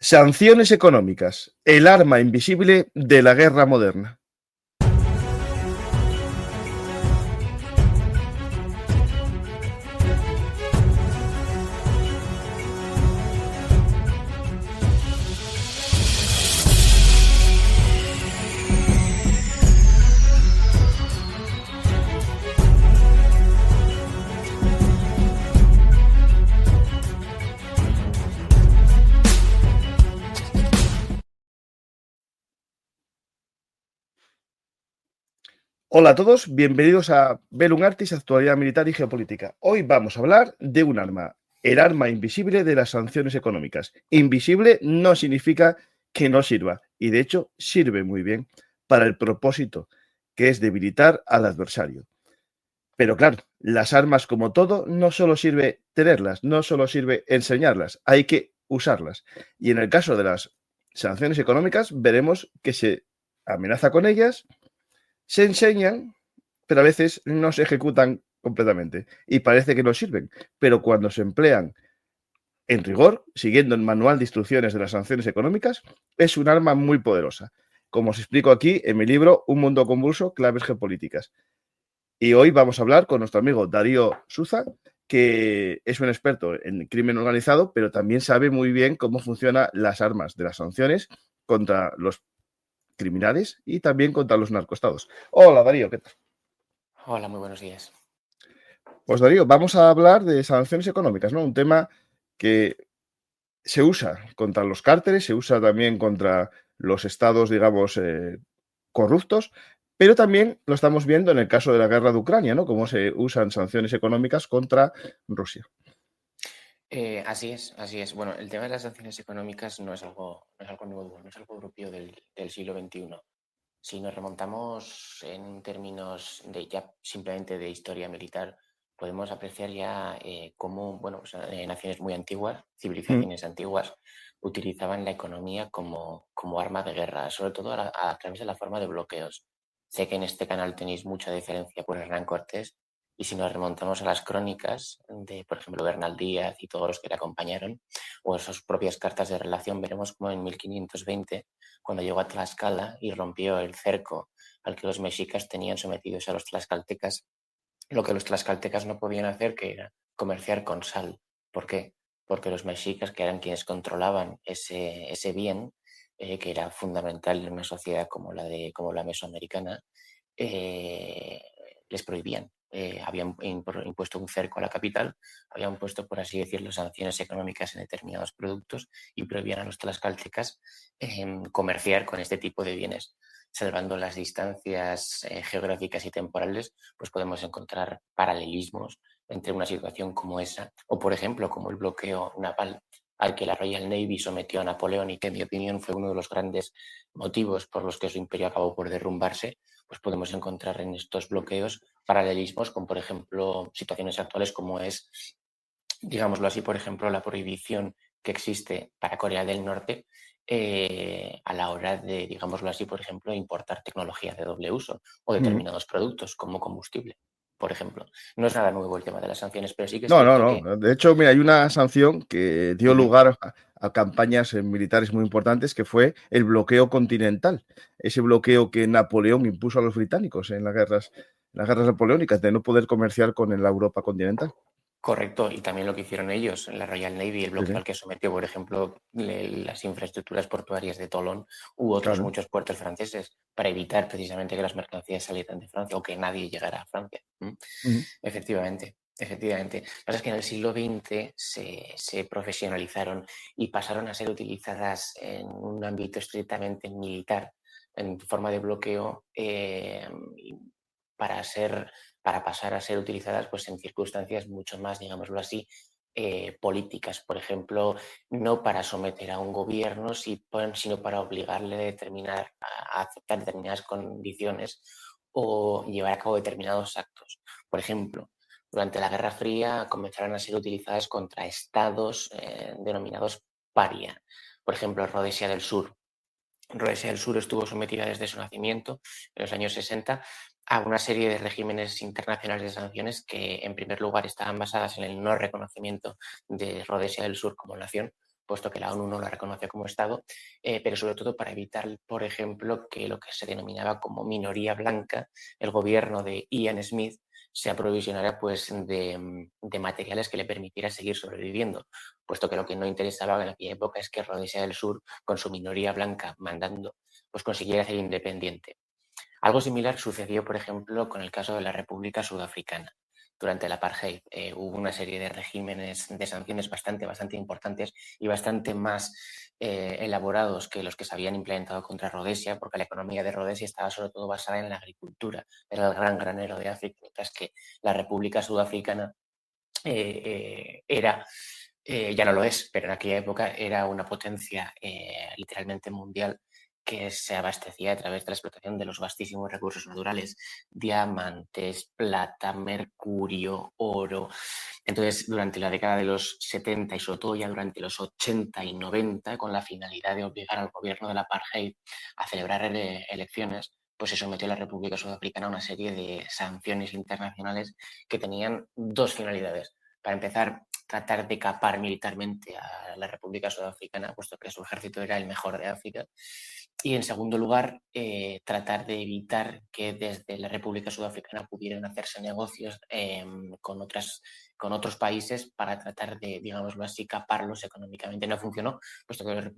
Sanciones económicas, el arma invisible de la guerra moderna. Hola a todos, bienvenidos a Velum Artis, actualidad militar y geopolítica. Hoy vamos a hablar de un arma, el arma invisible de las sanciones económicas. Invisible no significa que no sirva, y de hecho sirve muy bien para el propósito, que es debilitar al adversario. Pero claro, las armas como todo no solo sirve tenerlas, no solo sirve enseñarlas, hay que usarlas. Y en el caso de las sanciones económicas veremos que se amenaza con ellas, se enseñan, pero a veces no se ejecutan completamente y parece que no sirven. Pero cuando se emplean en rigor, siguiendo el manual de instrucciones de las sanciones económicas, es un arma muy poderosa. Como os explico aquí en mi libro Un mundo convulso, claves geopolíticas. Y hoy vamos a hablar con nuestro amigo Darío Suza, que es un experto en crimen organizado, pero también sabe muy bien cómo funcionan las armas de las sanciones contra los criminales y también contra los narcoestados. Hola Darío, ¿qué tal? Hola, muy buenos días. Pues Darío, vamos a hablar de sanciones económicas, ¿no? Un tema que se usa contra los cárteles, se usa también contra los estados, digamos, corruptos, pero también lo estamos viendo en el caso de la guerra de Ucrania, ¿no? Cómo se usan sanciones económicas contra Rusia. Así es, así es. Bueno, el tema de las sanciones económicas no es algo nuevo, no es algo propio del siglo XXI. Si nos remontamos en términos de ya simplemente de historia militar, podemos apreciar ya cómo, bueno, pues, naciones muy antiguas, Mm. civilizaciones antiguas, utilizaban la economía como arma de guerra, sobre todo a través de la forma de bloqueos. Sé que en este canal tenéis mucha diferencia por Hernán Cortés, y si nos remontamos a las crónicas de, por ejemplo, Bernal Díaz y todos los que le acompañaron, o esas propias cartas de relación, veremos cómo en 1520, cuando llegó a Tlaxcala y rompió el cerco al que los mexicas tenían sometidos a los tlaxcaltecas, lo que los tlaxcaltecas no podían hacer, que era comerciar con sal. ¿Por qué? Porque los mexicas, que eran quienes controlaban ese bien, que era fundamental en una sociedad como la mesoamericana, eh, les prohibían. Habían impuesto un cerco a la capital, habían puesto, por así decirlo, sanciones económicas en determinados productos y prohibían a los tlaxcaltecas comerciar con este tipo de bienes. Salvando las distancias geográficas y temporales, pues podemos encontrar paralelismos entre una situación como esa, o por ejemplo, como el bloqueo naval al que la Royal Navy sometió a Napoleón y que en mi opinión fue uno de los grandes motivos por los que su imperio acabó por derrumbarse, pues podemos encontrar en estos bloqueos paralelismos con, por ejemplo, situaciones actuales como es, digámoslo así, por ejemplo, la prohibición que existe para Corea del Norte a la hora de, digámoslo así, por ejemplo, importar tecnología de doble uso o Mm. determinados productos como combustible, por ejemplo. No es nada nuevo el tema de las sanciones, pero sí que es No, no, cierto que... no. De hecho, mira, hay una sanción que dio Ujú. lugar a campañas militares muy importantes, que fue el bloqueo continental. Ese bloqueo que Napoleón impuso a los británicos en las guerras napoleónicas, de no poder comerciar con la Europa continental. Correcto, y también lo que hicieron ellos en la Royal Navy, el Sí, bloqueo sí, al que sometió, por ejemplo, las infraestructuras portuarias de Tolón u otros claro. muchos puertos franceses para evitar precisamente que las mercancías salieran de Francia o que nadie llegara a Francia. ¿Mm? Ujú. Efectivamente, efectivamente. Lo que pasa es que en el siglo XX se profesionalizaron y pasaron a ser utilizadas en un ámbito estrictamente militar, en forma de bloqueo, para ser para pasar a ser utilizadas pues, en circunstancias mucho más, digámoslo así, políticas. Por ejemplo, no para someter a un gobierno, sino para obligarle a aceptar determinadas condiciones o llevar a cabo determinados actos. Por ejemplo, durante la Guerra Fría comenzaron a ser utilizadas contra estados denominados paria. Por ejemplo, Rhodesia del Sur. Rhodesia del Sur estuvo sometida desde su nacimiento, en los años 60, a una serie de regímenes internacionales de sanciones que, en primer lugar, estaban basadas en el no reconocimiento de Rhodesia del Sur como nación, puesto que la ONU no la reconoce como Estado, pero sobre todo para evitar, por ejemplo, que lo que se denominaba como minoría blanca, el gobierno de Ian Smith, se aprovisionara pues, de materiales que le permitiera seguir sobreviviendo, puesto que lo que no interesaba en aquella época es que Rhodesia del Sur, con su minoría blanca mandando, pues consiguiera ser independiente. Algo similar sucedió, por ejemplo, con el caso de la República Sudafricana. Durante el apartheid hubo una serie de regímenes de sanciones bastante importantes y bastante más elaborados que los que se habían implementado contra Rhodesia, porque la economía de Rhodesia estaba sobre todo basada en la agricultura, era el gran granero de África, mientras que la República Sudafricana era, ya no lo es, pero en aquella época era una potencia literalmente mundial que se abastecía a través de la explotación de los vastísimos recursos naturales, diamantes, plata, mercurio, oro. Entonces, durante la década de los 70 y sobre todo ya durante los 80 y 90, con la finalidad de obligar al gobierno del apartheid a celebrar elecciones, pues se sometió a la República Sudafricana a una serie de sanciones internacionales que tenían dos finalidades. Para empezar, tratar de capar militarmente a la República Sudafricana, puesto que su ejército era el mejor de África. Y en segundo lugar, tratar de evitar que desde la República Sudafricana pudieran hacerse negocios con otros países para tratar de, digámoslo así, caparlos económicamente. No funcionó, puesto que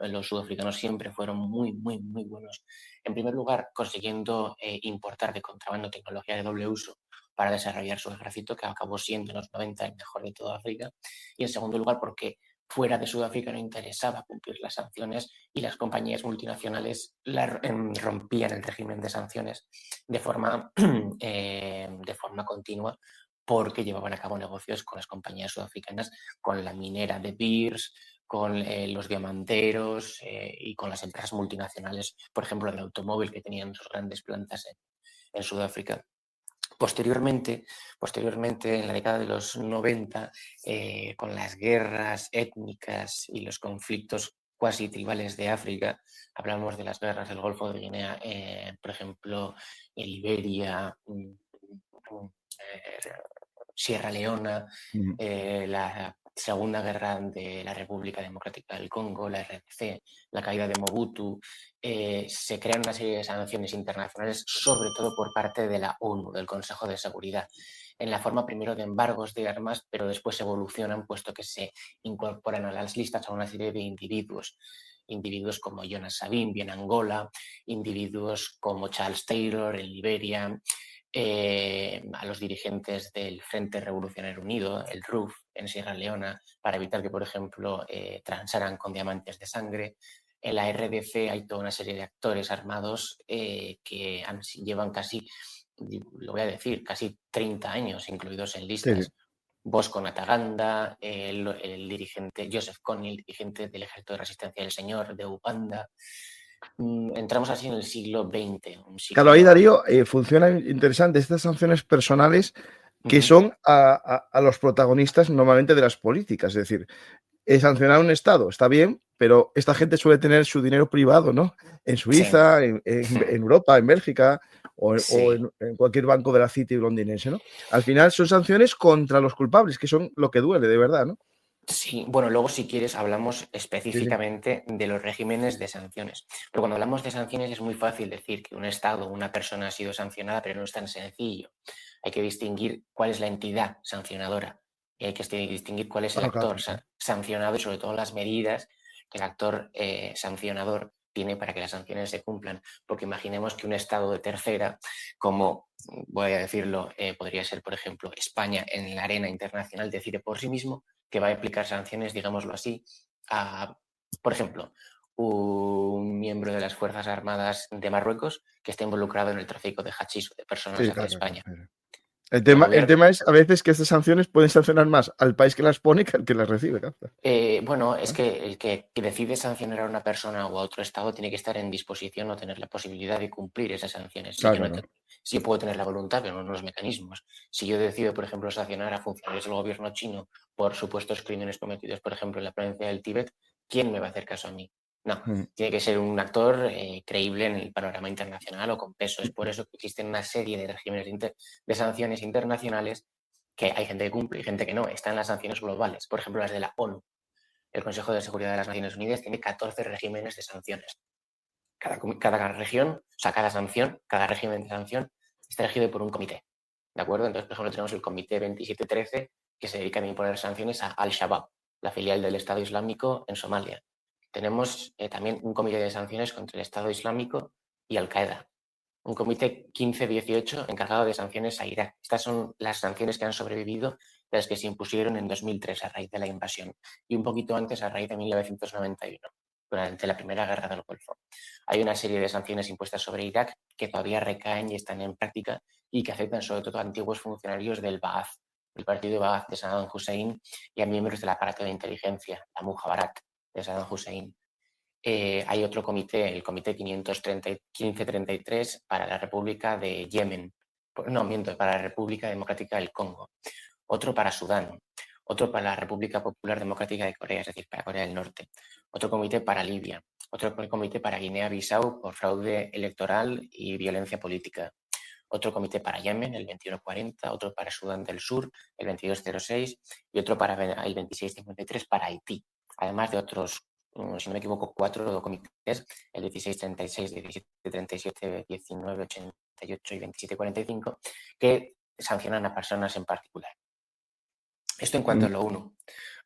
los sudafricanos siempre fueron muy buenos. En primer lugar, consiguiendo importar de contrabando tecnología de doble uso para desarrollar su ejército, que acabó siendo en los 90 el mejor de toda África. Y en segundo lugar, porque fuera de Sudáfrica no interesaba cumplir las sanciones y las compañías multinacionales rompían el régimen de sanciones de forma continua, porque llevaban a cabo negocios con las compañías sudafricanas, con la minera de Beers, con los diamanteros y con las empresas multinacionales, por ejemplo, del automóvil, que tenían sus grandes plantas en Sudáfrica. Posteriormente, en la década de los 90, con las guerras étnicas y los conflictos cuasi tribales de África, hablamos de las guerras del Golfo de Guinea, por ejemplo, en Liberia, Sierra Leona, la Segunda Guerra de la República Democrática del Congo, la RDC, la caída de Mobutu, se crean una serie de sanciones internacionales, sobre todo por parte de la ONU, del Consejo de Seguridad, en la forma primero de embargos de armas, pero después evolucionan, puesto que se incorporan a las listas a una serie de individuos como Jonas Savimbi en Angola, individuos como Charles Taylor en Liberia, a los dirigentes del Frente Revolucionario Unido, el RUF, en Sierra Leona, para evitar que, por ejemplo, transaran con diamantes de sangre. En la RDC hay toda una serie de actores armados que llevan casi, lo voy a decir, casi 30 años incluidos en listas. Sí. Bosco Ntaganda, el dirigente Joseph Kony, el dirigente del Ejército de Resistencia del Señor, de Uganda. Entramos así en el siglo XX. Claro, ahí Darío, funciona interesante estas sanciones personales que son a los protagonistas normalmente de las políticas. Es decir, sancionar a un Estado está bien, pero esta gente suele tener su dinero privado, ¿no? En Suiza, Sí. en Europa, en Bélgica o Sí. en cualquier banco de la City londinense, ¿no? Al final son sanciones contra los culpables, que son lo que duele de verdad, ¿no? Sí, bueno, luego si quieres hablamos Sí, sí. específicamente de los regímenes de sanciones. Pero cuando hablamos de sanciones es muy fácil decir que un Estado o una persona ha sido sancionada, pero no es tan sencillo. Hay que distinguir cuál es la entidad sancionadora y hay que distinguir cuál es el Claro, claro. actor sancionado y sobre todo las medidas que el actor sancionador tiene para que las sanciones se cumplan. Porque imaginemos que un Estado de tercera, como voy a decirlo, podría ser, por ejemplo, España en la arena internacional, decide por sí mismo que va a aplicar sanciones, digámoslo así, a, por ejemplo, un miembro de las Fuerzas Armadas de Marruecos que está involucrado en el tráfico de hachís o de personas Sí, hacia claro, España. claro. El El gobierno, tema es a veces que estas sanciones pueden sancionar más al país que las pone que al que las recibe. Claro. bueno, es ¿Ah? que el que decide sancionar a una persona o a otro Estado tiene que estar en disposición o tener la posibilidad de cumplir esas sanciones. Si yo, Claro, no claro. si yo puedo tener la voluntad, pero no los mecanismos. Si yo decido, por ejemplo, sancionar a funcionarios del gobierno chino por supuestos crímenes cometidos, por ejemplo, en la provincia del Tíbet, ¿quién me va a hacer caso a mí? No, tiene que ser un actor creíble en el panorama internacional o con peso. Es por eso que existen una serie de regímenes de sanciones internacionales que hay gente que cumple y gente que no. Están las sanciones globales, por ejemplo, las de la ONU. el Consejo de Seguridad de las Naciones Unidas tiene 14 regímenes de sanciones. Cada región, o sea, cada sanción, cada régimen de sanción está regido por un comité, ¿de acuerdo? Entonces, por ejemplo, tenemos el Comité 2713 que se dedica a imponer sanciones a Al-Shabaab, la filial del Estado Islámico en Somalia. Tenemos también un comité de sanciones contra el Estado Islámico y Al-Qaeda. Un comité 15-18 encargado de sanciones a Irak. Estas son las sanciones que han sobrevivido de las que se impusieron en 2003 a raíz de la invasión y un poquito antes a raíz de 1991, durante la Primera Guerra del Golfo. Hay una serie de sanciones impuestas sobre Irak que todavía recaen y están en práctica y que afectan sobre todo a antiguos funcionarios del Ba'ath, del partido Ba'ath de Saddam Hussein y a miembros del aparato de inteligencia, la Mujahbarat de Saddam Hussein. Hay otro comité, el Comité 1533 para la República de Yemen, no, miento, para la República Democrática del Congo, otro para Sudán, otro para la República Popular Democrática de Corea, es decir, para Corea del Norte, otro comité para Libia, otro comité para Guinea-Bissau por fraude electoral y violencia política, otro comité para Yemen, el 2140, otro para Sudán del Sur, el 2206, y otro para el 2653 para Haití, además de otros, si no me equivoco, 4 comités, el 1636, 1737, 1988 y 2745, que sancionan a personas en particular. Esto en cuanto a lo uno.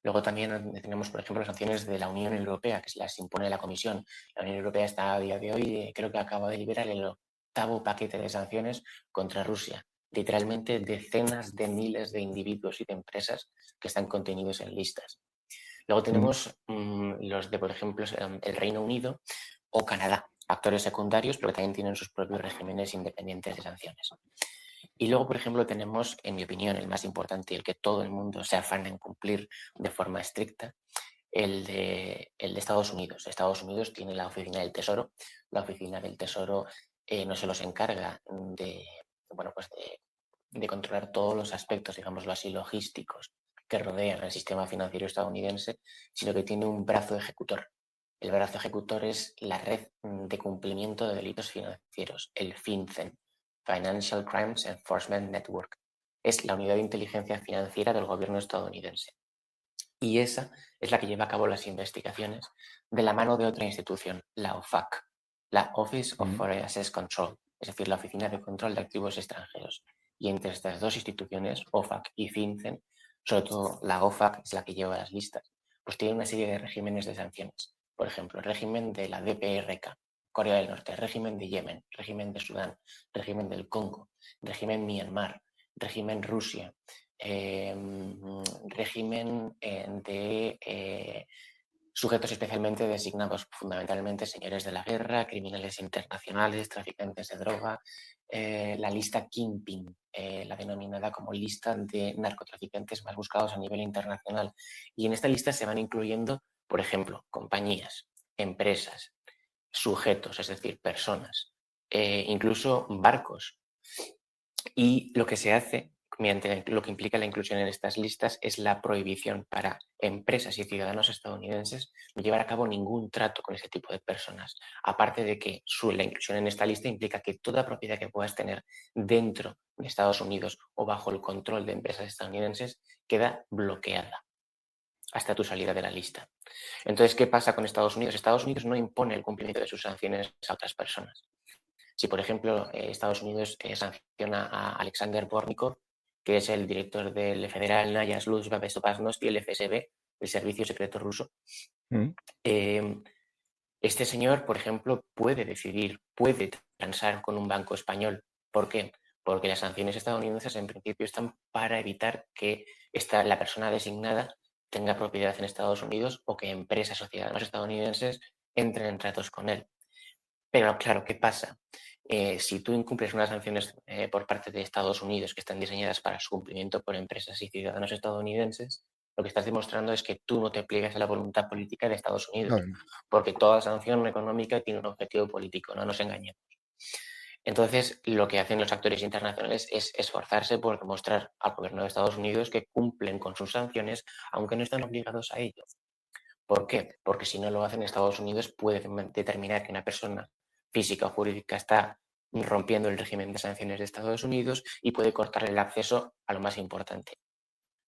Luego también tenemos, por ejemplo, sanciones de la Unión Europea, que se las impone la Comisión. La Unión Europea está a día de hoy, creo que acaba de liberar el 8º paquete de sanciones contra Rusia. Literalmente decenas de miles de individuos y de empresas que están contenidos en listas. Luego tenemos los de, por ejemplo, el Reino Unido o Canadá, actores secundarios, pero que también tienen sus propios regímenes independientes de sanciones. Y luego, por ejemplo, tenemos, en mi opinión, el más importante y el que todo el mundo se afana en cumplir de forma estricta, el de Estados Unidos. Estados Unidos tiene la Oficina del Tesoro. La Oficina del Tesoro no solo se encarga de, bueno, pues de controlar todos los aspectos, digámoslo así, logísticos que rodean el sistema financiero estadounidense, sino que tiene un brazo ejecutor. El brazo ejecutor es la red de cumplimiento de delitos financieros, el FinCEN, Financial Crimes Enforcement Network. Es la unidad de inteligencia financiera del gobierno estadounidense. Y esa es la que lleva a cabo las investigaciones de la mano de otra institución, la OFAC, la Office of Foreign Assets Control, es decir, la Oficina de Control de Activos Extranjeros. Y entre estas dos instituciones, OFAC y FinCEN, sobre todo la OFAC es la que lleva las listas, pues tiene una serie de regímenes de sanciones. Por ejemplo, el régimen de la DPRK, Corea del Norte, régimen de Yemen, régimen de Sudán, régimen del Congo, régimen Myanmar, régimen Rusia, régimen de sujetos especialmente designados, fundamentalmente señores de la guerra, criminales internacionales, traficantes de droga, la lista Kingpin, la denominada como lista de narcotraficantes más buscados a nivel internacional. Y en esta lista se van incluyendo, por ejemplo, compañías, empresas, sujetos, es decir, personas, incluso barcos. Y lo que se hace, mediante lo que implica la inclusión en estas listas, es la prohibición para empresas y ciudadanos estadounidenses no llevar a cabo ningún trato con ese tipo de personas. Aparte de que la inclusión en esta lista implica que toda propiedad que puedas tener dentro de Estados Unidos o bajo el control de empresas estadounidenses queda bloqueada hasta tu salida de la lista. Entonces, ¿qué pasa con Estados Unidos? Estados Unidos no impone el cumplimiento de sus sanciones a otras personas. Si, por ejemplo, Estados Unidos sanciona a Alexander Bornikov, que es el director del Federal Sluzhba Bezopasnosti, el FSB, el Servicio Secreto Ruso, este señor, por ejemplo, puede transar con un banco español. ¿Por qué? Porque las sanciones estadounidenses en principio están para evitar que la persona designada tenga propiedad en Estados Unidos o que empresas o ciudadanos estadounidenses entren en tratos con él. Pero claro, ¿qué pasa? Si tú incumples unas sanciones por parte de Estados Unidos que están diseñadas para su cumplimiento por empresas y ciudadanos estadounidenses, lo que estás demostrando es que tú no te pliegas a la voluntad política de Estados Unidos, porque toda sanción económica tiene un objetivo político, no nos engañemos. Entonces, lo que hacen los actores internacionales es esforzarse por demostrar al gobierno de Estados Unidos que cumplen con sus sanciones, aunque no están obligados a ello. ¿Por qué? Porque si no lo hacen, Estados Unidos puede determinar que una persona física o jurídica está rompiendo el régimen de sanciones de Estados Unidos y puede cortarle el acceso a lo más importante,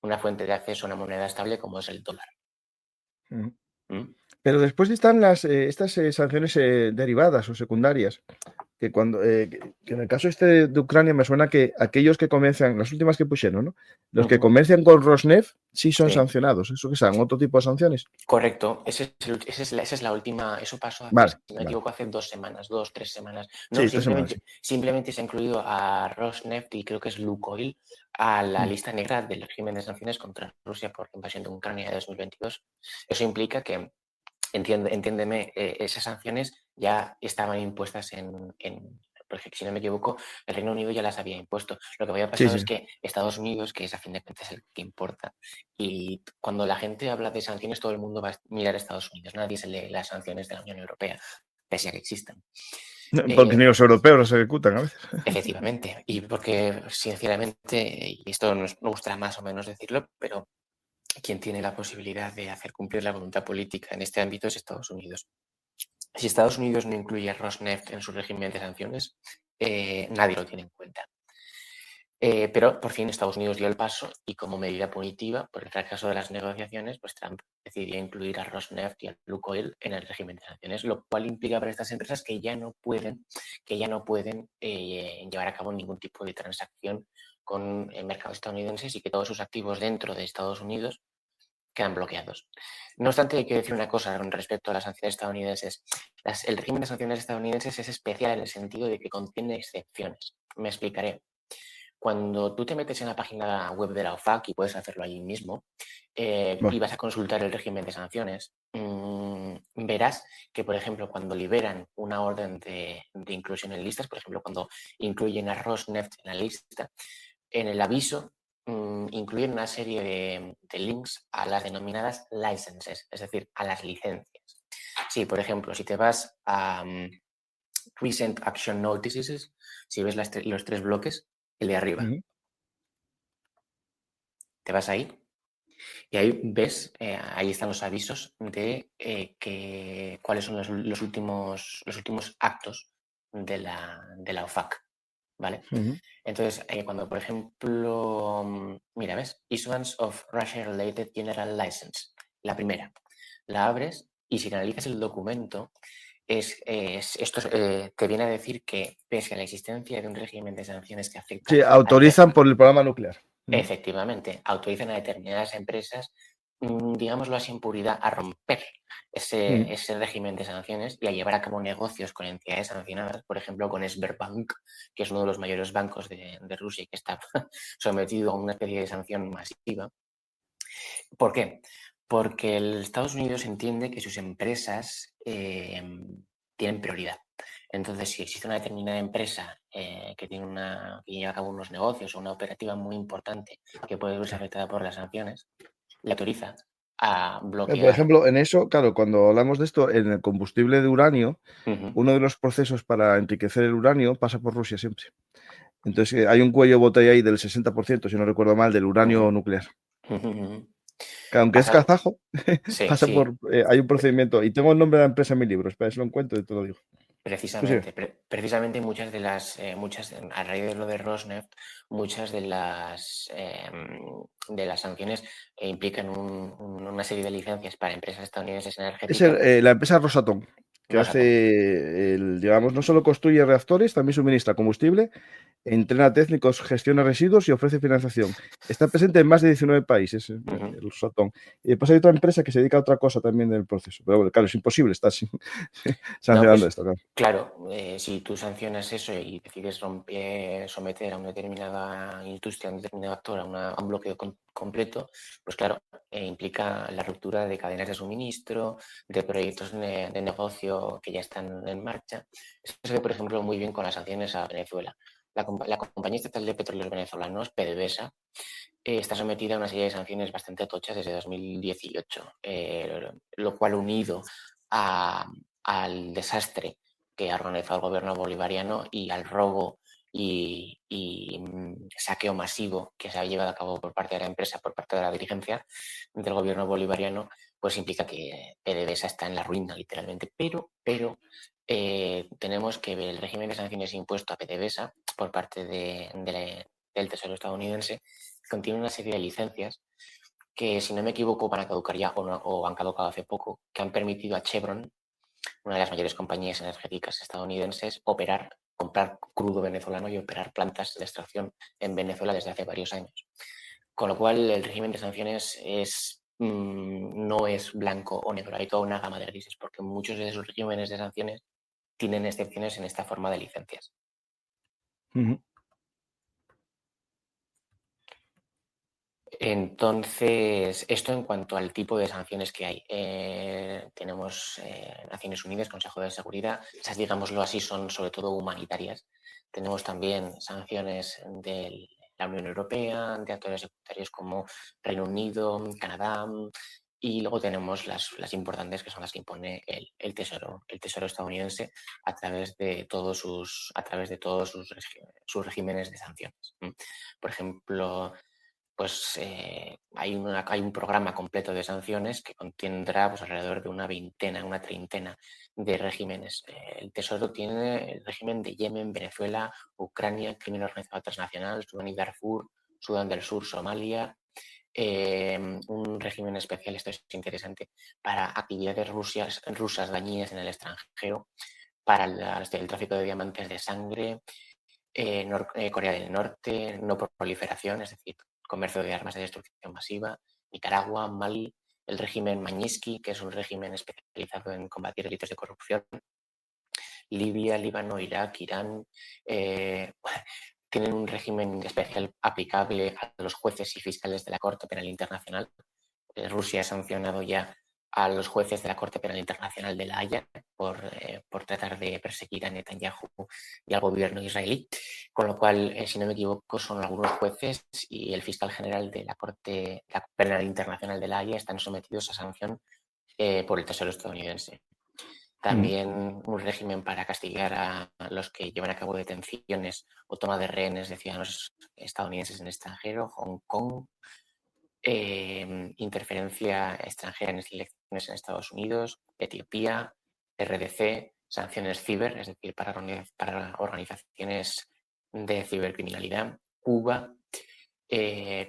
una fuente de acceso a una moneda estable como es el dólar. Ujú. ¿Mm? Pero después están estas sanciones derivadas o secundarias, que que en el caso este de Ucrania me suena que aquellos que comercian, las últimas que pusieron, ¿no? Los que Ujú. comercian con Rosneft sí son Sí, sancionados. ¿Eso que sean otro tipo de sanciones? correcto. Esa es la última. Eso pasó hace, Vale, si no me vale. equivoco, hace 2 semanas, 3 semanas. No, Sí, 3 semanas, sí. simplemente se ha incluido a Rosneft y creo que es Lukoil a la Mm. lista negra del régimen de sanciones contra Rusia por la invasión de Ucrania de 2022. Eso implica que, entiéndeme, esas sanciones ya estaban impuestas porque si no me equivoco, el Reino Unido ya las había impuesto. Lo que había Sí, pasado sí. es que Estados Unidos, que es a fin de cuentas el que importa, y cuando la gente habla de sanciones, todo el mundo va a mirar a Estados Unidos. Nadie se lee las sanciones de la Unión Europea, pese a que existan. Porque Eh, ni los europeos las ejecutan a veces. Efectivamente, y porque sinceramente, y esto nos gusta más o menos decirlo, pero quien tiene la posibilidad de hacer cumplir la voluntad política en este ámbito es Estados Unidos. Si Estados Unidos no incluye a Rosneft en su régimen de sanciones, nadie lo tiene en cuenta. Pero por fin Estados Unidos dio el paso y como medida punitiva por el fracaso de las negociaciones, pues Trump decidió incluir a Rosneft y a Lukoil en el régimen de sanciones, lo cual implica para estas empresas que ya no pueden llevar a cabo ningún tipo de transacción con mercados estadounidenses y que todos sus activos dentro de Estados Unidos quedan bloqueados. No obstante, hay que decir una cosa con respecto a las sanciones estadounidenses. El régimen de sanciones estadounidenses es especial en el sentido de que contiene excepciones. Me explicaré. Cuando tú te metes en la página web de la OFAC, y puedes hacerlo allí mismo, y Bueno. vas a consultar el régimen de sanciones, verás que, por ejemplo, cuando liberan una orden de inclusión en listas, por ejemplo, cuando incluyen a Rosneft en la lista, en el aviso incluyen una serie de links a las denominadas licenses, es decir, a las licencias. Sí, por ejemplo, si te vas a Recent Action Notices, si ves los 3 bloques, el de arriba, Ujú. te vas ahí y ahí ves, ahí están los avisos de cuáles son los últimos actos de la OFAC, ¿vale? Ujú. Entonces, cuando, por ejemplo, mira, ¿ves? Issuance of Russia-related General License, la primera, la abres y si analizas el documento, esto te viene a decir que pese a la existencia de un régimen de sanciones que afecta Sí, a autorizan por el programa nuclear. Ujú. efectivamente, autorizan a determinadas empresas, digámoslo así en puridad, a romper Ujú. ese régimen de sanciones y a llevar a cabo negocios con entidades sancionadas, por ejemplo, con Sberbank, que es uno de los mayores bancos de Rusia y que está sometido a una especie de sanción masiva. ¿Por qué? Porque el Estados Unidos entiende que sus empresas tienen prioridad. Entonces, si existe una determinada empresa que lleva a cabo unos negocios o una operativa muy importante que puede verse afectada por las sanciones, le autoriza a Por bloquear. ejemplo, en eso, claro, cuando hablamos de esto, en el combustible de uranio, Ujú, uno de los procesos para enriquecer el uranio pasa por Rusia siempre. Entonces, hay un cuello de botella ahí del 60%, si no recuerdo mal, del ujú, uranio nuclear. ujú, ujú. Que aunque es Pasa, kazajo, sí, pasa sí. por. Hay un procedimiento. Y tengo el nombre de la empresa en mi libro. Espera, si lo encuentro y te lo digo. Tú sigue. Precisamente a raíz de lo de Rosneft, muchas de las sanciones implican una serie de licencias para empresas estadounidenses Es energéticas. la empresa Rosatom, que Rosatom. hace, digamos, no solo construye reactores, también suministra combustible, entrena técnicos, gestiona residuos y ofrece financiación. Está presente en más de 19 países, Ujú. el Rosatom. Y después hay otra empresa que se dedica a otra cosa también del proceso. Pero bueno, claro, es imposible estar No, sancionando pues esto, claro. claro, si tú sancionas eso y decides someter a una determinada industria, a un determinado actor a un bloqueo completo, pues claro, implica la ruptura de cadenas de suministro, de proyectos de negocio que ya están en marcha. Eso se ve, por ejemplo, muy bien con las sanciones a Venezuela. La compañía estatal de petróleos venezolanos, PDVSA, está sometida a una serie de sanciones bastante tochas desde 2018, lo cual unido a al desastre que ha organizado el gobierno bolivariano y al robo y saqueo masivo que se ha llevado a cabo por parte de la empresa, por parte de la dirigencia del gobierno bolivariano, pues implica que PDVSA está en la ruina, literalmente. Pero tenemos que ver el régimen de sanciones impuesto a PDVSA por parte del Tesoro estadounidense contiene una serie de licencias que, si no me equivoco, van a caducar ya o han caducado hace poco, que han permitido a Chevron, una de las mayores compañías energéticas estadounidenses, comprar crudo venezolano y operar plantas de extracción en Venezuela desde hace varios años. Con lo cual, el régimen de sanciones no es blanco o negro, hay toda una gama de grises, porque muchos de esos regímenes de sanciones tienen excepciones en esta forma de licencias. Entonces, esto en cuanto al tipo de sanciones que hay. Tenemos Naciones Unidas, Consejo de Seguridad, esas, digámoslo así, son sobre todo humanitarias. Tenemos también sanciones de la Unión Europea, de actores secundarios como Reino Unido, Canadá, y luego tenemos las importantes, que son las que impone el Tesoro estadounidense a través de todos sus regímenes de sanciones. Por ejemplo, pues hay un programa completo de sanciones que contendrá pues, alrededor de una treintena de regímenes. El Tesoro tiene el régimen de Yemen, Venezuela, Ucrania, crimen organizado transnacional, Sudán y Darfur, Sudán del Sur, Somalia. Un régimen especial, esto es interesante, para actividades rusas dañinas en el extranjero, para el tráfico de diamantes de sangre, Corea del Norte, no proliferación, es decir, comercio de armas de destrucción masiva, Nicaragua, Mali, el régimen Magnitsky, que es un régimen especializado en combatir delitos de corrupción, Libia, Líbano, Irak, Irán, tienen un régimen especial aplicable a los jueces y fiscales de la Corte Penal Internacional. Rusia ha sancionado ya a los jueces de la Corte Penal Internacional de La Haya por tratar de perseguir a Netanyahu y al gobierno israelí, con lo cual, si no me equivoco, son algunos jueces y el fiscal general de la Corte Penal Internacional de La Haya están sometidos a sanción por el Tesoro estadounidense. También un régimen para castigar a los que llevan a cabo detenciones o toma de rehenes de ciudadanos estadounidenses en el extranjero, Hong Kong, interferencia extranjera en elecciones en Estados Unidos, Etiopía, RDC, sanciones ciber, es decir, para organizaciones de cibercriminalidad, Cuba,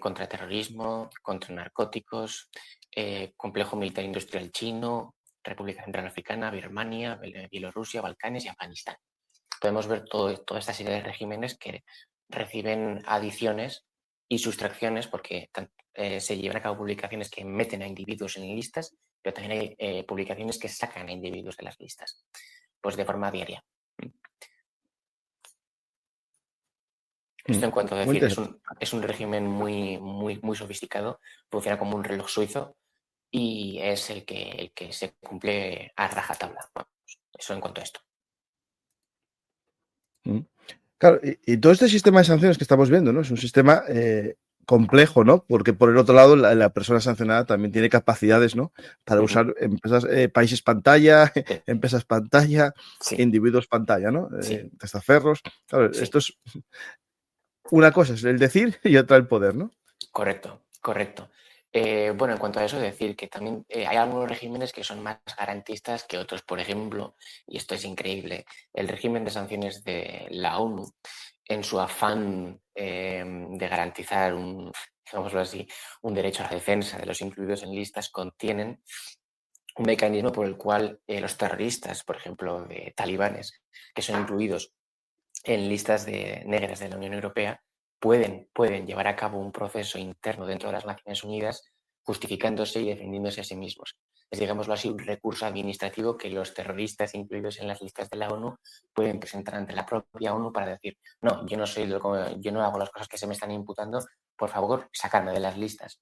contra terrorismo, contra narcóticos, complejo militar industrial chino, República Central Africana, Birmania, Bielorrusia, Balcanes y Afganistán. Podemos ver toda esta serie de regímenes que reciben adiciones y sustracciones porque se llevan a cabo publicaciones que meten a individuos en listas, pero también hay publicaciones que sacan a individuos de las listas, pues de forma diaria. Esto en cuanto a decir, es un régimen muy, muy, muy sofisticado, funciona como un reloj suizo y es el que se cumple a rajatabla. Bueno, eso en cuanto a esto. Claro, y todo este sistema de sanciones que estamos viendo, ¿no? Es un sistema complejo, ¿no? Porque por el otro lado, la persona sancionada también tiene capacidades, ¿no? Para usar empresas, países pantalla, empresas pantalla, individuos pantalla, ¿no? Testaferros. Claro, esto es una cosa, es el decir y otra el poder, ¿no? Correcto. Bueno, en cuanto a eso, decir que también hay algunos regímenes que son más garantistas que otros. Por ejemplo, y esto es increíble, el régimen de sanciones de la ONU, en su afán de garantizar digámoslo así, un derecho a la defensa de los incluidos en listas, contienen un mecanismo por el cual los terroristas, por ejemplo, de talibanes, que son incluidos en listas negras de la Unión Europea, pueden llevar a cabo un proceso interno dentro de las Naciones Unidas justificándose y defendiéndose a sí mismos. Es, digámoslo así, un recurso administrativo que los terroristas incluidos en las listas de la ONU pueden presentar ante la propia ONU para decir, no, yo no hago las cosas que se me están imputando, por favor, sacarme de las listas.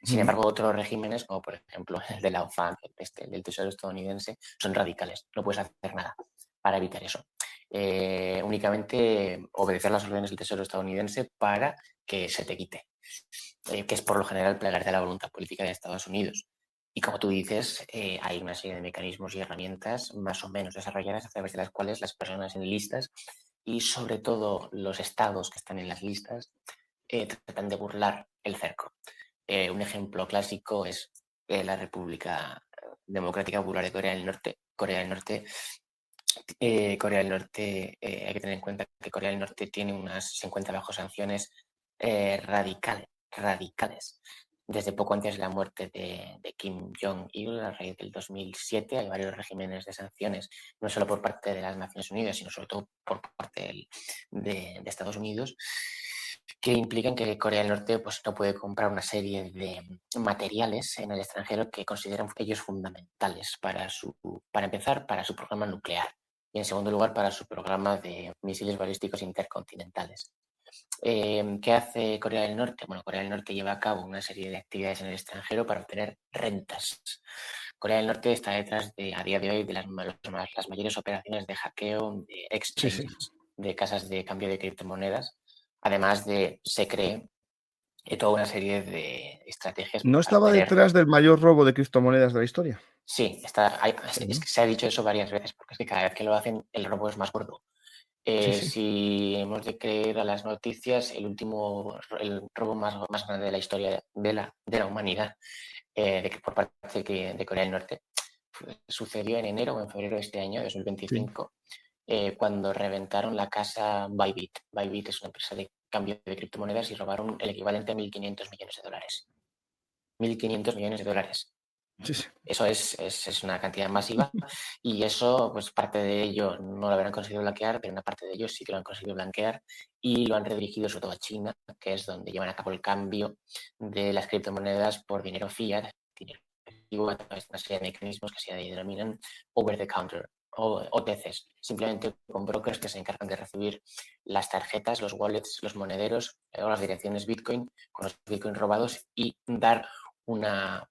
Sin embargo, otros regímenes, como por ejemplo el de la OFAC, el del Tesoro estadounidense, son radicales. No puedes hacer nada para evitar eso. Únicamente obedecer las órdenes del Tesoro estadounidense para que se te quite, que es por lo general plegarte a la voluntad política de Estados Unidos. Y como tú dices, hay una serie de mecanismos y herramientas más o menos desarrolladas a través de las cuales las personas en listas y sobre todo los estados que están en las listas tratan de burlar el cerco. Un ejemplo clásico es la República Democrática Popular de Corea del Norte. Corea del Norte, hay que tener en cuenta que Corea del Norte se encuentra bajo sanciones radicales. desde poco antes de la muerte de Kim Jong-il, a raíz del 2007, hay varios regímenes de sanciones, no solo por parte de las Naciones Unidas, sino sobre todo por parte de Estados Unidos, que implican que Corea del Norte pues, no puede comprar una serie de materiales en el extranjero que consideran ellos fundamentales para empezar, para su programa nuclear y, en segundo lugar, para su programa de misiles balísticos intercontinentales. ¿Qué hace Corea del Norte? Bueno, Corea del Norte lleva a cabo una serie de actividades en el extranjero para obtener rentas. Corea del Norte está detrás a día de hoy de las mayores operaciones de hackeo de Sí, sí. exchanges, de casas de cambio de criptomonedas, además de, se cree, toda una serie de estrategias ¿No para estaba obtener. detrás del mayor robo de criptomonedas de la historia? Sí, es ¿No? que se ha dicho eso varias veces, porque es que cada vez que lo hacen el robo es más gordo. Sí, sí. Si hemos de creer a las noticias, el robo más grande de la historia de la humanidad por parte de Corea del Norte sucedió en enero o en febrero de este año, Sí. 2025, cuando reventaron la casa Bybit. Bybit es una empresa de cambio de criptomonedas y robaron el equivalente a 1.500 millones de dólares. 1.500 millones de dólares. Sí, sí. Eso es una cantidad masiva y eso, pues parte de ello no lo habrán conseguido blanquear, pero una parte de ellos sí que lo han conseguido blanquear y lo han redirigido sobre todo a China, que es donde llevan a cabo el cambio de las criptomonedas por dinero fiat, dinero efectivo, a través de una serie de mecanismos que se denominan over the counter o OTCs, simplemente con brokers que se encargan de recibir las tarjetas, los wallets, los monederos o las direcciones Bitcoin con los Bitcoin robados y dar una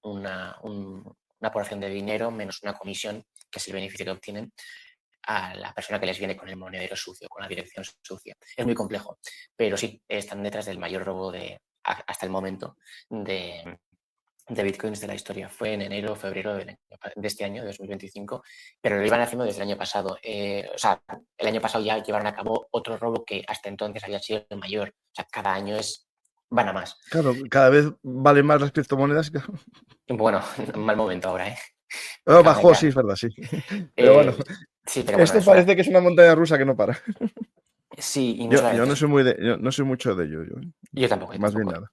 porción de dinero menos una comisión, que es el beneficio que obtienen, a la persona que les viene con el monedero sucio, con la dirección sucia. Es muy complejo, pero sí están detrás del mayor robo hasta el momento de bitcoins de la historia. Fue en enero o febrero de este año, de 2025, pero lo iban haciendo desde el año pasado. O sea, el año pasado ya llevaron a cabo otro robo que hasta entonces había sido el mayor. O sea, cada año van a más. Claro, cada vez valen más las criptomonedas. Bueno, mal momento ahora, ¿eh? Oh, bajó, sí, es verdad, sí. Pero bueno, Eh, sí, pero bueno, esto parece que es una montaña rusa que no para. sí, y no Yo solamente no eso. soy yo no soy mucho de ello, Yo tampoco, yo más bien tampoco. nada.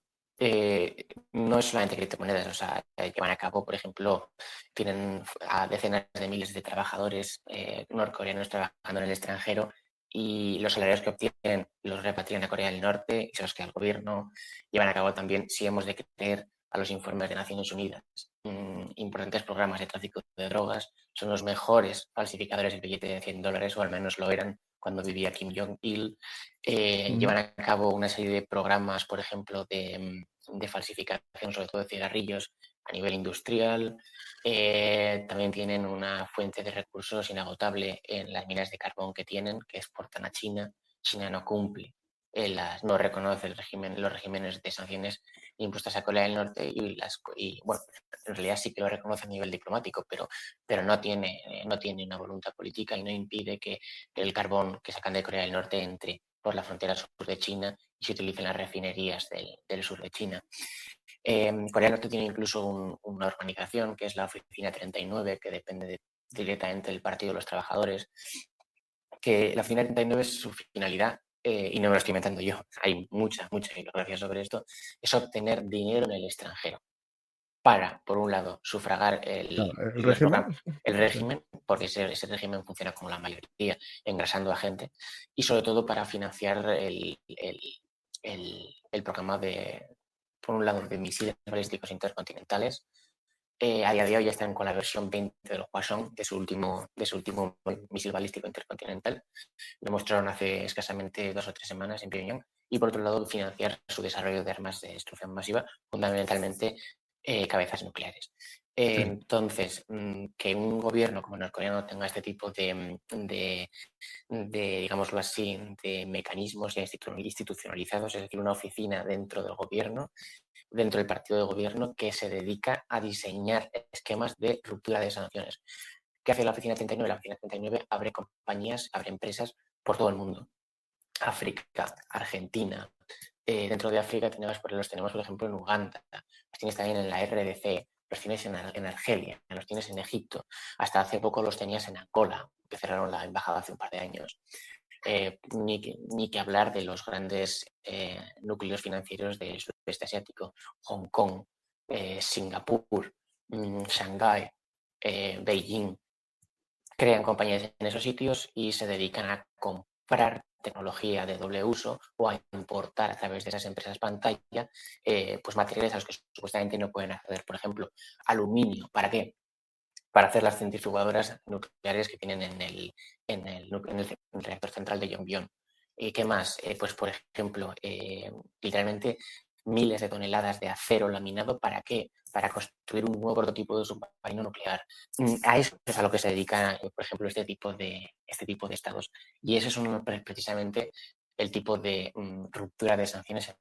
No es solamente criptomonedas, o sea, llevan a cabo, por ejemplo, tienen a decenas de miles de trabajadores norcoreanos trabajando en el extranjero y los salarios que obtienen los repatrian a Corea del Norte y se los queda el gobierno. Llevan a cabo también, si hemos de creer a los informes de Naciones Unidas, importantes programas de tráfico de drogas. Son los mejores falsificadores del billete de $100, o al menos lo eran cuando vivía Kim Jong-il. Llevan a cabo una serie de programas, por ejemplo, de falsificación, sobre todo de cigarrillos, a nivel industrial. También tienen una fuente de recursos inagotable en las minas de carbón que tienen, que exportan a China. China no cumple, no reconoce los regímenes de sanciones impuestas a Corea del Norte y bueno, en realidad sí que lo reconoce a nivel diplomático, pero no tiene una voluntad política y no impide que el carbón que sacan de Corea del Norte entre por la frontera sur de China y se utiliza en las refinerías del sur de China. Corea del Norte tiene incluso una organización que es la Oficina 39, que depende directamente del Partido de los Trabajadores, que la Oficina 39 es su finalidad, y no me lo estoy inventando yo, hay mucha bibliografía sobre esto, es obtener dinero en el extranjero para, por un lado, sufragar Claro, el régimen. el régimen, porque ese régimen funciona como la mayoría, engrasando a gente, y sobre todo para financiar el programa por un lado, de misiles balísticos intercontinentales. A día de hoy ya están con la versión 20 del Hwasong, de su último misil balístico intercontinental. Lo mostraron hace escasamente 2 o 3 semanas en Pyongyang. Y por otro lado, financiar su desarrollo de armas de destrucción masiva, fundamentalmente cabezas nucleares. Sí. Entonces, que un gobierno como el norcoreano tenga este tipo digámoslo así, de mecanismos ya institucionalizados, es decir, una oficina dentro del gobierno, dentro del partido de gobierno, que se dedica a diseñar esquemas de ruptura de sanciones. ¿Qué hace la Oficina 39? La Oficina 39 abre compañías, abre empresas por todo el mundo. África, Argentina. Dentro de África los tenemos, por ejemplo, en Uganda, los tienes también en la RDC, los tienes en Argelia, los tienes en Egipto. Hasta hace poco los tenías en Angola, que cerraron la embajada hace un par de años. Ni que hablar de los grandes núcleos financieros del sudeste asiático, Hong Kong, Singapur, Shanghái, Beijing, crean compañías en esos sitios y se dedican a comprar tecnología de doble uso o a importar a través de esas empresas pantalla pues materiales a los que supuestamente no pueden acceder. Por ejemplo, aluminio. ¿Para qué? Para hacer las centrifugadoras nucleares que tienen en el reactor central de Yongbyon. ¿Y qué más? Pues, por ejemplo, literalmente miles de toneladas de acero laminado. ¿Para qué? Para construir un nuevo prototipo de submarino nuclear. A eso es a lo que se dedica, por ejemplo, este tipo de estados. Y esos son precisamente el tipo de ruptura de sanciones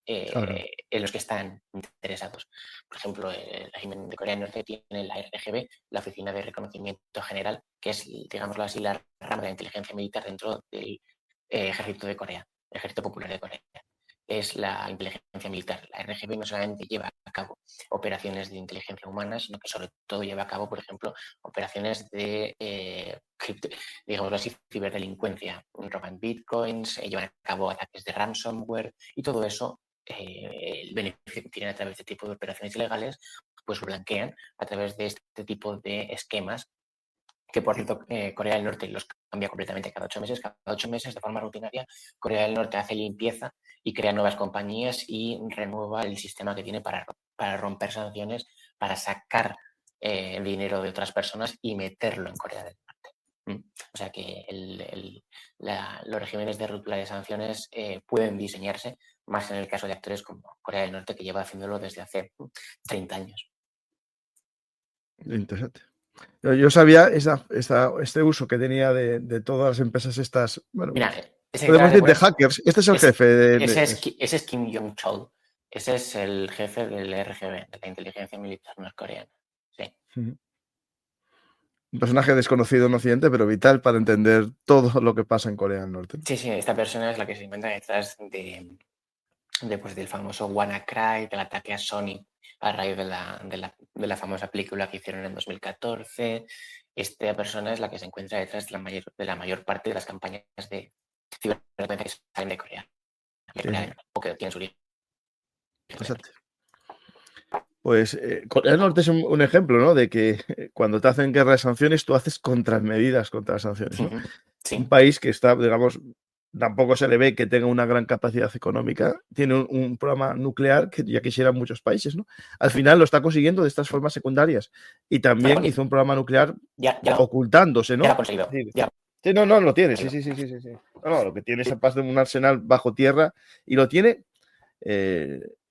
Claro. en los que están interesados. Por ejemplo, el régimen de Corea del Norte tiene la RGB, la Oficina de Reconocimiento General, que es, digámoslo así, la rama de la inteligencia militar dentro del Ejército de Corea, el Ejército Popular de Corea. Es la inteligencia militar. La RGB no solamente lleva a cabo operaciones de inteligencia humana, sino que sobre todo lleva a cabo, por ejemplo, operaciones de, digámoslo así, ciberdelincuencia. Roban bitcoins, llevan a cabo ataques de ransomware y todo eso, el beneficio que tienen a través de este tipo de operaciones ilegales, pues lo blanquean a través de este tipo de esquemas que, por cierto, Corea del Norte los cambia completamente cada 8 meses. Cada 8 meses, de forma rutinaria, Corea del Norte hace limpieza y crea nuevas compañías y renueva el sistema que tiene para romper sanciones, para sacar dinero de otras personas y meterlo en Corea del Norte. O sea que los regímenes de ruptura de sanciones pueden diseñarse, más en el caso de actores como Corea del Norte, que lleva haciéndolo desde hace 30 años. Interesante. Yo sabía este uso que tenía de todas las empresas estas, bueno, Mira, ese que podemos acabas de decir de poner, hackers. Este es el ese, jefe ese, es, eso. ese es Kim Jong-chol. Ese es el jefe del RGB, de la inteligencia militar norcoreana. Sí. Ujú. Un personaje desconocido en Occidente, pero vital para entender todo lo que pasa en Corea del Norte. Sí, sí, esta persona es la que se encuentra detrás pues, del famoso WannaCry, del ataque a Sony a raíz de la famosa película que hicieron en 2014. Esta persona es la que se encuentra detrás de la mayor parte de las campañas de ciberdelincuencia que salen de Corea, Sí, sí, o que tienen su origen. exacto. Pues Corea del Norte es un ejemplo, ¿no? De que cuando te hacen guerra de sanciones, tú haces contramedidas contra las sanciones, ¿no? Un Sí, país que está, digamos, tampoco se le ve que tenga una gran capacidad económica, tiene un programa nuclear que ya quisieran muchos países, ¿no? Al final lo está consiguiendo de estas formas secundarias y también hizo un programa nuclear ya ocultándose, lo ha ¿no? Es conseguido. decir, Ya sí, no, no, lo tiene, lo ha sí, sí, sí, conseguido. sí, sí, sí. No, lo que tiene es capaz de un arsenal bajo tierra y lo tiene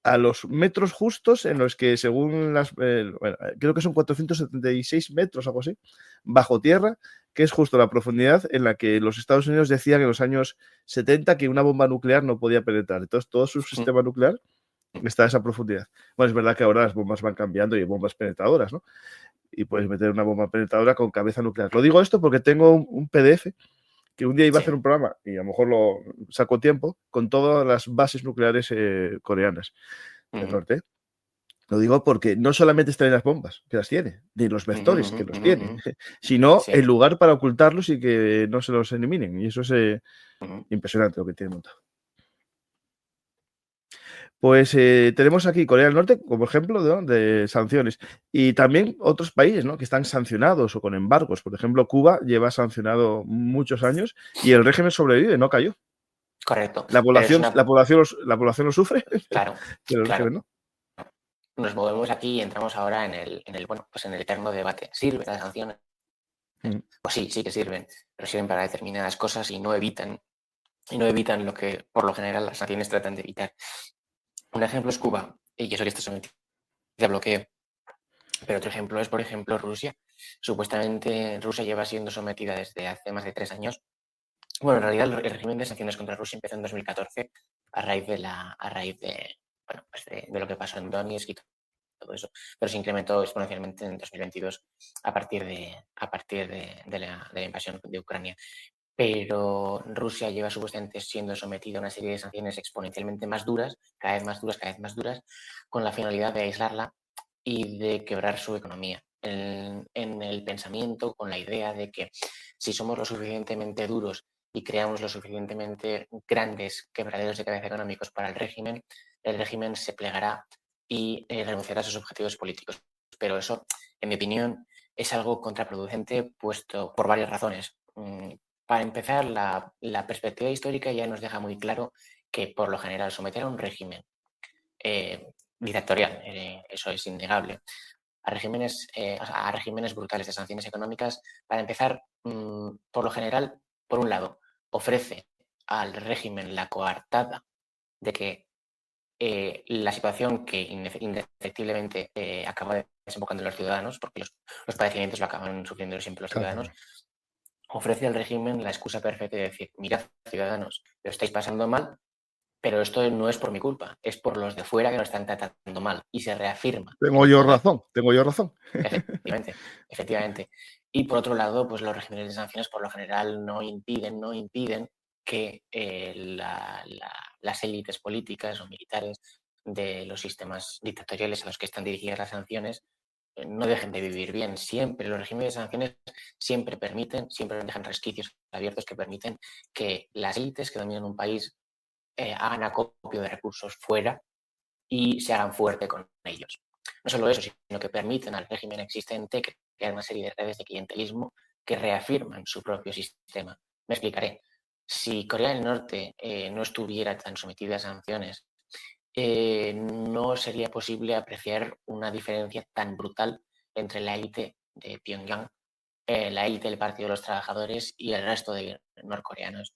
a los metros justos en los que, según bueno, creo que son 476 metros, algo así, bajo tierra, que es justo la profundidad en la que los Estados Unidos decían en los años 70 que una bomba nuclear no podía penetrar. Entonces, todo su sistema nuclear está a esa profundidad. Bueno, es verdad que ahora las bombas van cambiando y hay bombas penetradoras, ¿no? Y puedes meter una bomba penetradora con cabeza nuclear. Lo digo esto porque tengo un PDF que un día iba a Sí. hacer un programa y a lo mejor lo saco tiempo con todas las bases nucleares coreanas del norte. Lo digo porque no solamente están en las bombas, que las tiene, ni los vectores, que los tiene, sino Sí. el lugar para ocultarlos y que no se los eliminen. Y eso es Ujú. impresionante lo que tiene montado. Pues tenemos aquí Corea del Norte como ejemplo de sanciones. Y también otros países, ¿no?, que están sancionados o con embargos. Por ejemplo, Cuba lleva sancionado muchos años y el régimen sobrevive, no cayó. Correcto. La Pero es población, una. la población, la población lo sufre, Claro, pero el claro. régimen no. Nos movemos aquí y entramos ahora en el eterno debate. ¿Sirven las sanciones? Mm. Pues sí, sí que sirven, pero sirven para determinadas cosas y no evitan lo que por lo general las sanciones tratan de evitar. Un ejemplo es Cuba, y eso que está sometido a bloqueo. Pero otro ejemplo es, por ejemplo, Rusia. Supuestamente Rusia lleva siendo sometida desde hace más de 3 años. Bueno, en realidad el régimen de sanciones contra Rusia empezó en 2014 bueno, pues de lo que pasó en Donetsk y todo eso, pero se incrementó exponencialmente en 2022 a partir de la invasión de Ucrania. Pero Rusia lleva supuestamente siendo sometida a una serie de sanciones exponencialmente más duras, cada vez más duras, con la finalidad de aislarla y de quebrar su economía. En el pensamiento, con la idea de que si somos lo suficientemente duros y creamos lo suficientemente grandes quebraderos de cabeza económicos para el régimen se plegará y renunciar a sus objetivos políticos. Pero eso, en mi opinión, es algo contraproducente puesto por varias razones. Para empezar, la perspectiva histórica ya nos deja muy claro que, por lo general, someter a un régimen dictatorial, eso es innegable, a regímenes brutales de sanciones económicas, para empezar, por lo general, por un lado, ofrece al régimen la coartada de que la situación que indefectiblemente acaba desembocando en los ciudadanos, porque los padecimientos lo acaban sufriendo siempre los ciudadanos, Claro. ofrece al régimen la excusa perfecta de decir, mirad, ciudadanos, lo estáis pasando mal, pero esto no es por mi culpa, es por los de fuera que nos están tratando mal. Y se reafirma Tengo el yo poder. razón, tengo yo razón. Efectivamente, efectivamente. Y por otro lado, pues los regímenes de sanciones por lo general no impiden que las élites políticas o militares de los sistemas dictatoriales a los que están dirigidas las sanciones no dejen de vivir bien. Siempre, los regímenes de sanciones siempre permiten, siempre dejan resquicios abiertos que permiten que las élites que dominan un país hagan acopio de recursos fuera y se hagan fuerte con ellos. No solo eso, sino que permiten al régimen existente crear una serie de redes de clientelismo que reafirman su propio sistema. Me explicaré. Si Corea del Norte no estuviera tan sometida a sanciones, no sería posible apreciar una diferencia tan brutal entre la élite de Pyongyang, la élite del Partido de los Trabajadores y el resto de norcoreanos.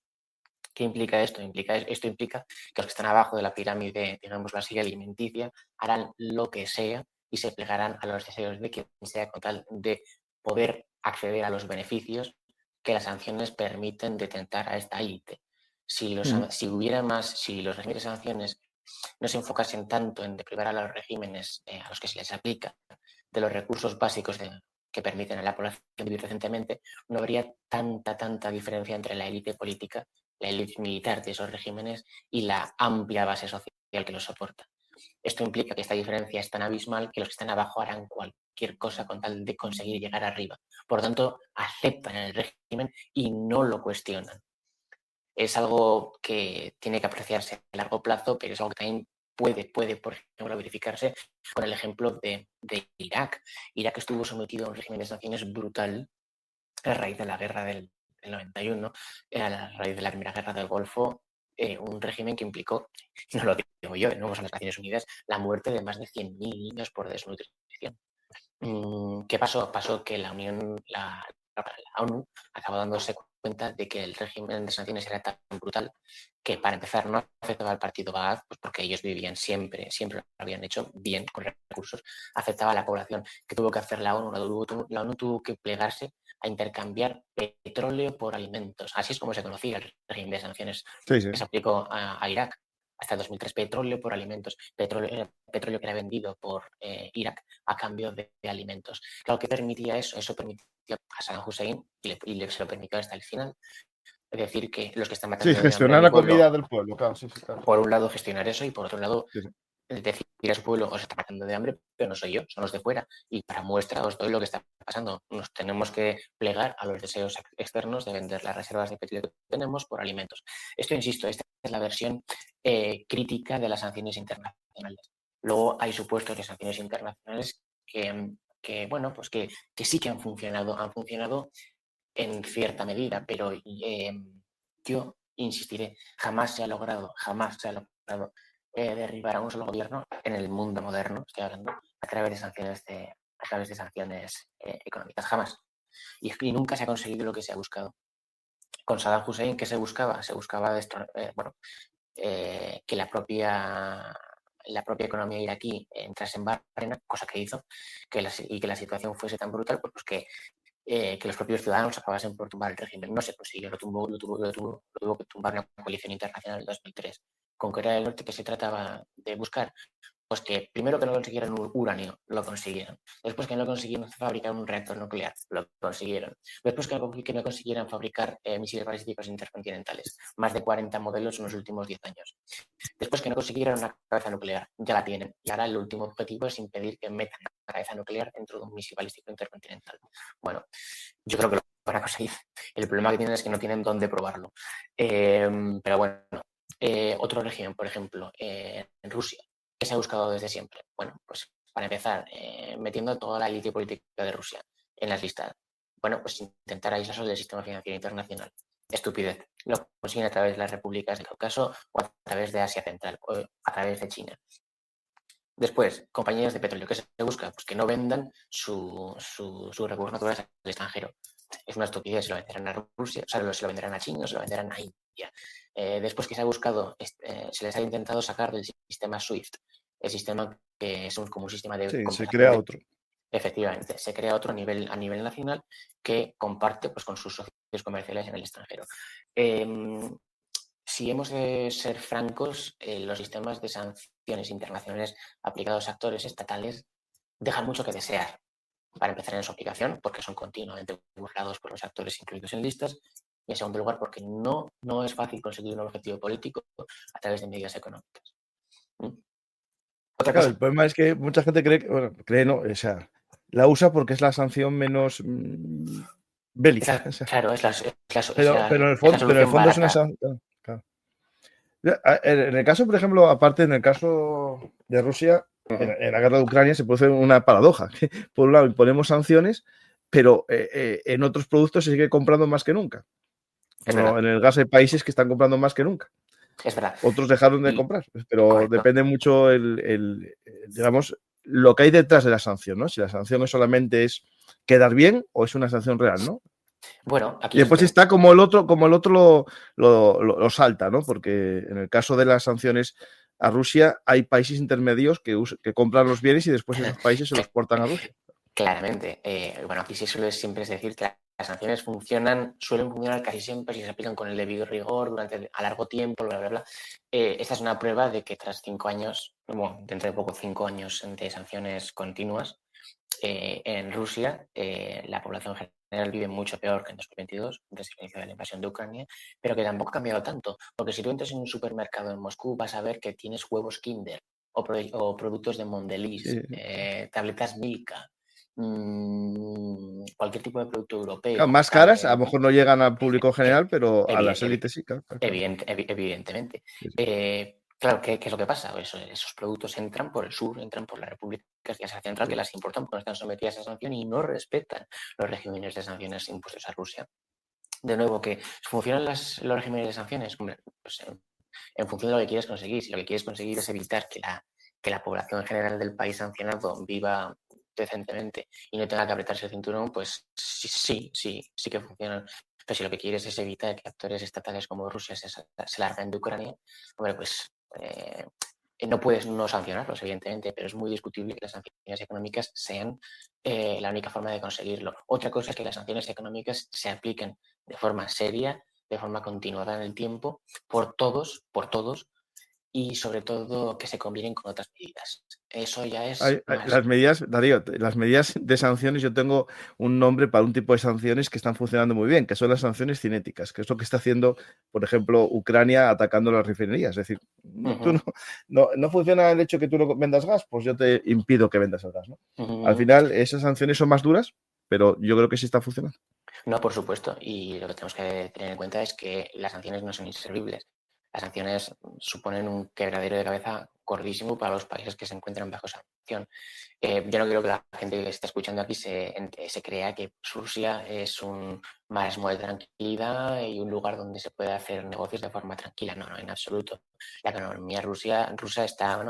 ¿Qué implica esto? Esto implica que los que están abajo de la pirámide, digámoslo así, alimenticia, harán lo que sea y se plegarán a los deseos de quien sea con tal de poder acceder a los beneficios que las sanciones permiten detentar a esta élite. Si los regímenes de sanciones no se enfocasen tanto en deprivar a los regímenes a los que se les aplica de los recursos básicos que permiten a la población vivir decentemente, no habría tanta diferencia entre la élite política, la élite militar de esos regímenes y la amplia base social que los soporta. Esto implica que esta diferencia es tan abismal que los que están abajo harán cualquier cosa con tal de conseguir llegar arriba. Por lo tanto, aceptan el régimen y no lo cuestionan. Es algo que tiene que apreciarse a largo plazo, pero es algo que también puede por ejemplo, verificarse con el ejemplo de Irak. Irak estuvo sometido a un régimen de sanciones brutal a raíz de la guerra del 91, a raíz de la primera guerra del Golfo, un régimen que implicó, no lo digo yo, no vamos a las Naciones Unidas, la muerte de más de 100.000 niños por desnutrición. ¿Qué pasó? Pasó que la ONU acabó dándose cuenta de que el régimen de sanciones era tan brutal que, para empezar, no afectaba al partido Baath, pues porque ellos vivían siempre lo habían hecho bien, con recursos, afectaba a la población. ¿Qué tuvo que hacer la ONU? La ONU tuvo que plegarse a intercambiar petróleo por alimentos. Así es como se conocía el régimen de sanciones Sí, sí. que se aplicó a Irak hasta el 2003, petróleo por alimentos, petróleo que era vendido por Irak a cambio de alimentos. Claro, ¿qué permitía eso? Eso permitía a Saddam Hussein, se lo permitió hasta el final, es decir, que los que están Sí, matando de hambre a gestionar mi la pueblo, comida del pueblo, claro, sí, sí, claro. por un lado gestionar eso y por otro lado Sí, sí. decir a su pueblo, os está matando de hambre, pero no soy yo, son los de fuera. Y para muestra os doy lo que está pasando. Nos tenemos que plegar a los deseos externos de vender las reservas de petróleo que tenemos por alimentos. Esto, insisto, esta es la versión crítica de las sanciones internacionales. Luego hay supuestos de sanciones internacionales bueno, pues que sí que han funcionado en cierta medida, pero yo insistiré, jamás se ha logrado derribar a un solo gobierno en el mundo moderno, estoy hablando, a través de sanciones económicas, jamás. Y nunca se ha conseguido lo que se ha buscado. Con Saddam Hussein, ¿qué se buscaba? Se buscaba que la propia economía iraquí entrase en barrena, cosa que hizo, y que la situación fuese tan brutal, pues que los propios ciudadanos acabasen por tumbar el régimen. No se consiguió, lo tuvo que tumbar una coalición internacional en 2003. Con Corea del Norte, que se trataba de buscar, pues que primero que no consiguieran uranio, lo consiguieron. Después que no consiguieron fabricar un reactor nuclear, lo consiguieron. Después que no consiguieran fabricar misiles balísticos intercontinentales, más de 40 modelos en los últimos 10 años. Después que no consiguieran una cabeza nuclear, ya la tienen. Y ahora el último objetivo es impedir que metan una cabeza nuclear dentro de un misil balístico intercontinental. Bueno, yo creo que lo van a conseguir. El problema que tienen es que no tienen dónde probarlo. Pero bueno, otro régimen, por ejemplo, en Rusia. ¿qué se ha buscado desde siempre? Bueno, pues para empezar, metiendo toda la élite política de Rusia en las listas. Bueno, pues intentar aislarlos del sistema financiero internacional. Estupidez. Lo consiguen a través de las repúblicas del Cáucaso o a través de Asia Central o a través de China. Después, compañías de petróleo. ¿Qué se busca? Pues que no vendan sus recursos naturales al extranjero. Es una estupidez, se lo venderán a Rusia, o sea, se lo venderán a China o se lo venderán a India. Después que se ha buscado, se les ha intentado sacar del sistema SWIFT, el sistema que es como un sistema de Sí, se compensación crea de... otro. Efectivamente, se crea otro a nivel nacional que comparte pues, con sus socios comerciales en el extranjero. Si hemos de ser francos, los sistemas de sanciones internacionales aplicados a actores estatales dejan mucho que desear. Para empezar en su aplicación, porque son continuamente burlados por los actores incluidos en listas, y en segundo lugar, porque no es fácil conseguir un objetivo político a través de medidas económicas. ¿Mm? Otra Claro, cosa. el problema es que mucha gente cree que, bueno, cree no, o sea, la usa porque es la sanción menos bélica. O sea, Claro, es pero en el solución fondo es una barata. sanción. Claro. En el caso, por ejemplo, aparte, en el caso de Rusia, en la guerra de Ucrania se produce una paradoja. Que, por un lado, imponemos sanciones, pero en otros productos se sigue comprando más que nunca. Es Bueno, verdad, en el gas hay países que están comprando más que nunca. es verdad. Otros dejaron de Y comprar, pero correcto. depende mucho digamos, lo que hay detrás de la sanción, ¿no? Si la sanción solamente es quedar bien o es una sanción real, ¿no? Bueno, Y aquí es después donde... está como el otro lo salta, ¿no? Porque en el caso de las sanciones a Rusia hay países intermedios que compran los bienes y después esos países se los portan a Rusia. Claramente. Bueno, aquí sí siempre es decir que las sanciones suelen funcionar casi siempre si se aplican con el debido rigor a largo tiempo, bla, bla, bla. Esta es una prueba de que tras 5 años, bueno, dentro de poco 5 años de sanciones continuas, en Rusia la población general vive mucho peor que en 2022, desde el inicio de la invasión de Ucrania, pero que tampoco ha cambiado tanto, porque si tú entras en un supermercado en Moscú vas a ver que tienes huevos Kinder o productos de Mondelez, Sí. tabletas Milka, cualquier tipo de producto Claro, europeo, más caras, a lo mejor no llegan al público eh, general, pero a las evi- élites sí, claro. Claro. evidentemente. Sí, sí. Claro, ¿qué es lo que pasa? Esos productos entran por el sur, entran por las repúblicas de Asia Central, que las importan porque no están sometidas a sanción y no respetan los regímenes de sanciones impuestos a Rusia. De nuevo, que funcionan los regímenes de sanciones, hombre, pues en función de lo que quieres conseguir. Si lo que quieres conseguir es evitar que la población general del país sancionado viva decentemente y no tenga que apretarse el cinturón, pues sí que funcionan. Pero si lo que quieres es evitar que actores estatales como Rusia se larguen de Ucrania, hombre, pues no puedes no sancionarlos, evidentemente, pero es muy discutible que las sanciones económicas sean la única forma de conseguirlo. Otra cosa es que las sanciones económicas se apliquen de forma seria, de forma continuada en el tiempo, por todos, y sobre todo que se combinen con otras medidas. Eso ya es más. Las medidas, Darío, las medidas de sanciones, yo tengo un nombre para un tipo de sanciones que están funcionando muy bien, que son las sanciones cinéticas, que es lo que está haciendo, por ejemplo, Ucrania atacando las refinerías. Es decir, no funciona el hecho que tú no vendas gas, pues yo te impido que vendas el gas, ¿no? Al final, esas sanciones son más duras, pero yo creo que sí está funcionando. No, por supuesto. Y lo que tenemos que tener en cuenta es que las sanciones no son inservibles. Las sanciones suponen un quebradero de cabeza gordísimo para los países que se encuentran bajo sanción. Yo no quiero que la gente que está escuchando aquí se crea que Rusia es un marasmo de tranquilidad y un lugar donde se puede hacer negocios de forma tranquila. No, en absoluto. La economía rusa está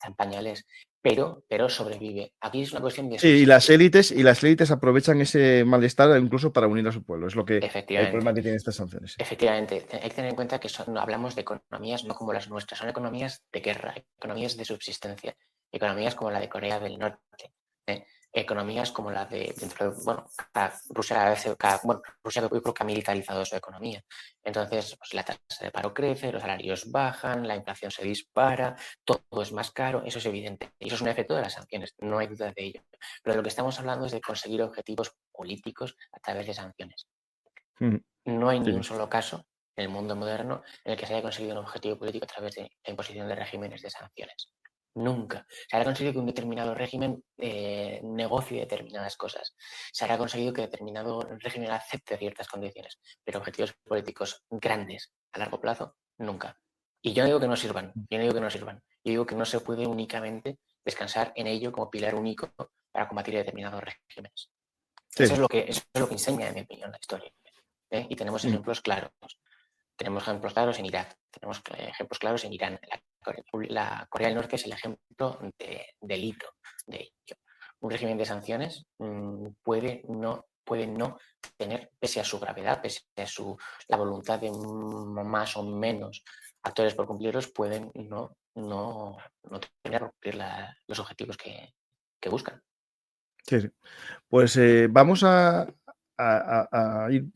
en pañales, pero sobrevive. Aquí es una cuestión de Sí, subsistencia. y las élites aprovechan ese malestar incluso para unir a su pueblo. Es lo que el problema Efectivamente. que tienen estas sanciones. Sí. Efectivamente, hay que tener en cuenta que hablamos de economías no como las nuestras, son economías de guerra, economías de subsistencia, economías como la de Corea del Norte, economías como la de, bueno, Rusia, Rusia yo creo que ha militarizado su economía. Entonces, pues, la tasa de paro crece, los salarios bajan, la inflación se dispara, todo es más caro, eso es evidente. Y eso es un efecto de las sanciones, no hay duda de ello. Pero de lo que estamos hablando es de conseguir objetivos políticos a través de sanciones. No hay Sí, ni un sí. solo caso en el mundo moderno en el que se haya conseguido un objetivo político a través de la imposición de regímenes de sanciones. Nunca. Se habrá conseguido que un determinado régimen negocie determinadas cosas. Se habrá conseguido que determinado régimen acepte ciertas condiciones. Pero objetivos políticos grandes a largo plazo, nunca. Y yo no digo que no sirvan. Yo no digo que no sirvan. Yo digo que no se puede únicamente descansar en ello como pilar único para combatir determinados regímenes. Sí. Eso es lo que enseña, en mi opinión, la historia. Y tenemos ejemplos claros. Tenemos ejemplos claros en Irak, tenemos ejemplos claros en Irán. La Corea del Norte es el ejemplo del hito de ello. Un régimen de sanciones puede no tener, pese a su gravedad, pese a la voluntad de más o menos actores por cumplirlos, pueden no tener por cumplir los objetivos que buscan. Sí, sí. Pues vamos a ir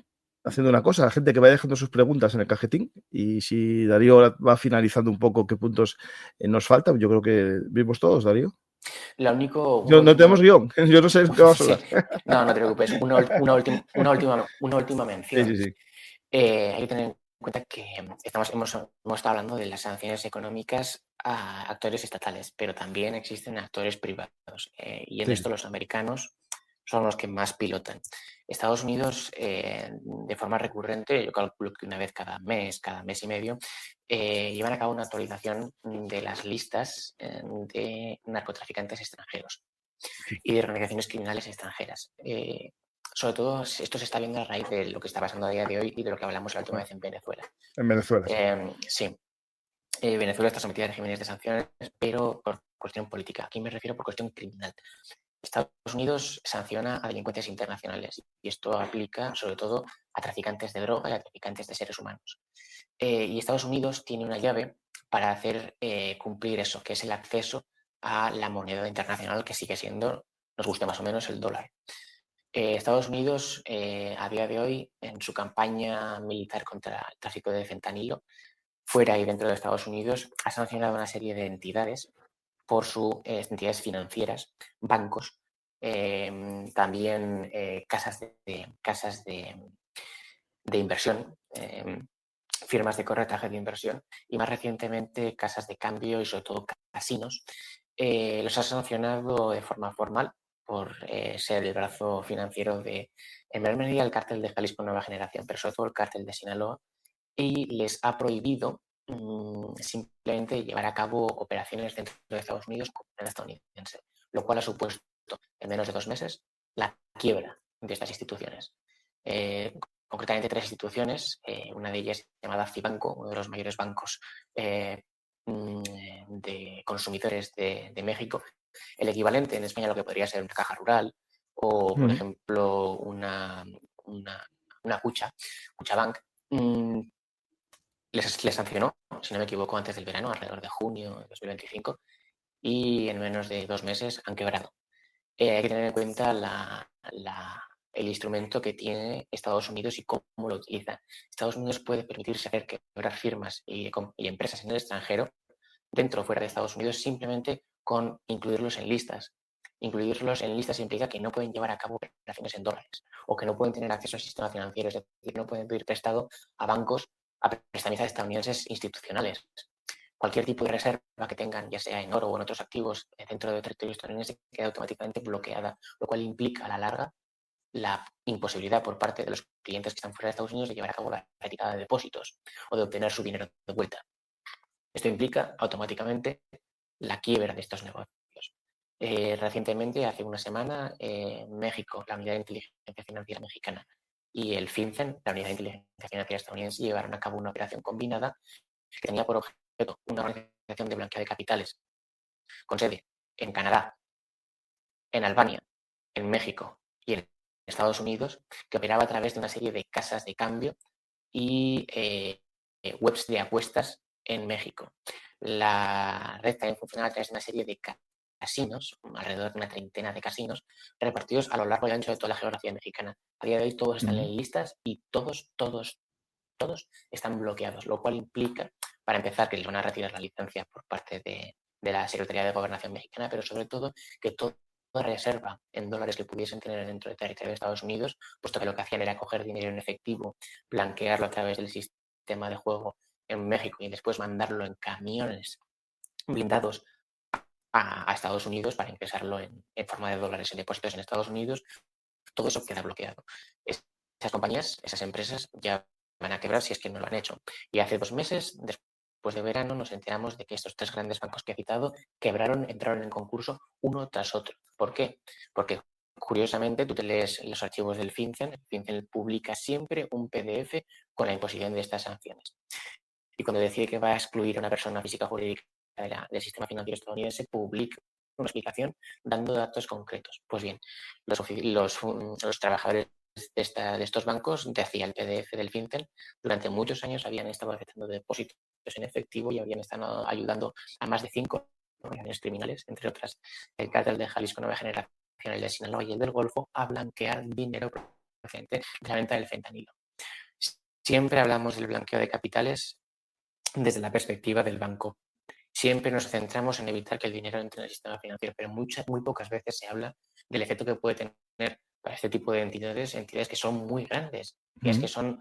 haciendo una cosa. La gente que vaya dejando sus preguntas en el cajetín y si Darío va finalizando un poco qué puntos nos faltan, yo creo que vimos todos, Darío. Lo único... No tenemos guión, yo no sé qué vamos a hablar. Sí. No te preocupes. Una última mención. Sí, sí, sí. Hay que tener en cuenta que hemos estado hablando de las sanciones económicas a actores estatales, pero también existen actores privados. Y en Sí. esto los americanos son los que más pilotan. Estados Unidos, de forma recurrente, yo calculo que una vez cada mes y medio, llevan a cabo una actualización de las listas de narcotraficantes extranjeros y de organizaciones criminales extranjeras. Sobre todo, esto se está viendo a raíz de lo que está pasando a día de hoy y de lo que hablamos la última vez en Venezuela. En Venezuela. Sí. Venezuela está sometida a regímenes de sanciones, pero por cuestión política. Aquí me refiero por cuestión criminal. Estados Unidos sanciona a delincuentes internacionales y esto aplica sobre todo a traficantes de droga y a traficantes de seres humanos. Y Estados Unidos tiene una llave para hacer cumplir eso, que es el acceso a la moneda internacional, que sigue siendo, nos guste más o menos, el dólar. Estados Unidos, a día de hoy, en su campaña militar contra el tráfico de fentanilo, fuera y dentro de Estados Unidos, ha sancionado una serie de entidades por sus entidades financieras, bancos, también casas de inversión, firmas de corretaje de inversión y más recientemente casas de cambio y sobre todo casinos. Los ha sancionado de forma formal por ser el brazo financiero de, en menor medida, el cártel de Jalisco Nueva Generación, pero sobre todo el cártel de Sinaloa, y les ha prohibido simplemente llevar a cabo operaciones dentro de Estados Unidos con moneda estadounidense, lo cual ha supuesto en menos de 2 meses la quiebra de estas instituciones. Concretamente 3 instituciones, una de ellas llamada Fibanco, uno de los mayores bancos de consumidores de México, el equivalente en España a lo que podría ser una caja rural o, por ejemplo, una Cuchabank, les sancionó, si no me equivoco, antes del verano, alrededor de junio de 2025, y en menos de 2 meses han quebrado. Hay que tener en cuenta el instrumento que tiene Estados Unidos y cómo lo utiliza. Estados Unidos puede permitirse hacer quebrar firmas y empresas en el extranjero, dentro o fuera de Estados Unidos, simplemente con incluirlos en listas. Incluirlos en listas implica que no pueden llevar a cabo operaciones en dólares o que no pueden tener acceso al sistema financiero, es decir, no pueden pedir prestado a bancos, a prestamistas estadounidenses institucionales. Cualquier tipo de reserva que tengan, ya sea en oro o en otros activos dentro del territorio estadounidense, queda automáticamente bloqueada, lo cual implica a la larga la imposibilidad por parte de los clientes que están fuera de Estados Unidos de llevar a cabo la retirada de depósitos o de obtener su dinero de vuelta. Esto implica automáticamente la quiebra de estos negocios. Recientemente, hace una semana, México, la Unidad de Inteligencia Financiera Mexicana, y el FinCEN, la Unidad de Inteligencia Financiera Estadounidense, llevaron a cabo una operación combinada que tenía por objeto una organización de blanqueo de capitales con sede en Canadá, en Albania, en México y en Estados Unidos, que operaba a través de una serie de casas de cambio y webs de apuestas en México. La red también funcionaba a través de una serie de casinos, alrededor de una treintena de casinos, repartidos a lo largo y ancho de toda la geografía mexicana. A día de hoy todos están en listas y todos están bloqueados, lo cual implica, para empezar, que les van a retirar la licencia por parte de la Secretaría de Gobernación mexicana, pero sobre todo que toda reserva en dólares que pudiesen tener dentro del territorio de Estados Unidos, puesto que lo que hacían era coger dinero en efectivo, blanquearlo a través del sistema de juego en México y después mandarlo en camiones blindados a Estados Unidos para ingresarlo en forma de dólares en depósitos en Estados Unidos, todo eso queda bloqueado. Esas compañías, esas empresas ya van a quebrar si es que no lo han hecho. Y hace 2 meses, después Pues de verano nos enteramos de que estos 3 grandes bancos que he citado quebraron, entraron en concurso uno tras otro. ¿Por qué? Porque curiosamente tú te lees los archivos del FinCEN, el FinCEN publica siempre un PDF con la imposición de estas sanciones. Y cuando decide que va a excluir a una persona física o jurídica del sistema financiero estadounidense, publica una explicación dando datos concretos. Pues bien, los trabajadores de estos bancos, decía el PDF del FinCEN, durante muchos años habían estado aceptando depósitos en efectivo y habían estado ayudando a más de 5 organizaciones criminales, entre otras el cártel de Jalisco Nueva Generación, el de Sinaloa y el del Golfo, a blanquear dinero procedente de la venta del fentanilo. Siempre hablamos del blanqueo de capitales desde la perspectiva del banco. Siempre nos centramos en evitar que el dinero entre en el sistema financiero, pero muy pocas veces se habla del efecto que puede tener para este tipo de entidades que son muy grandes, que son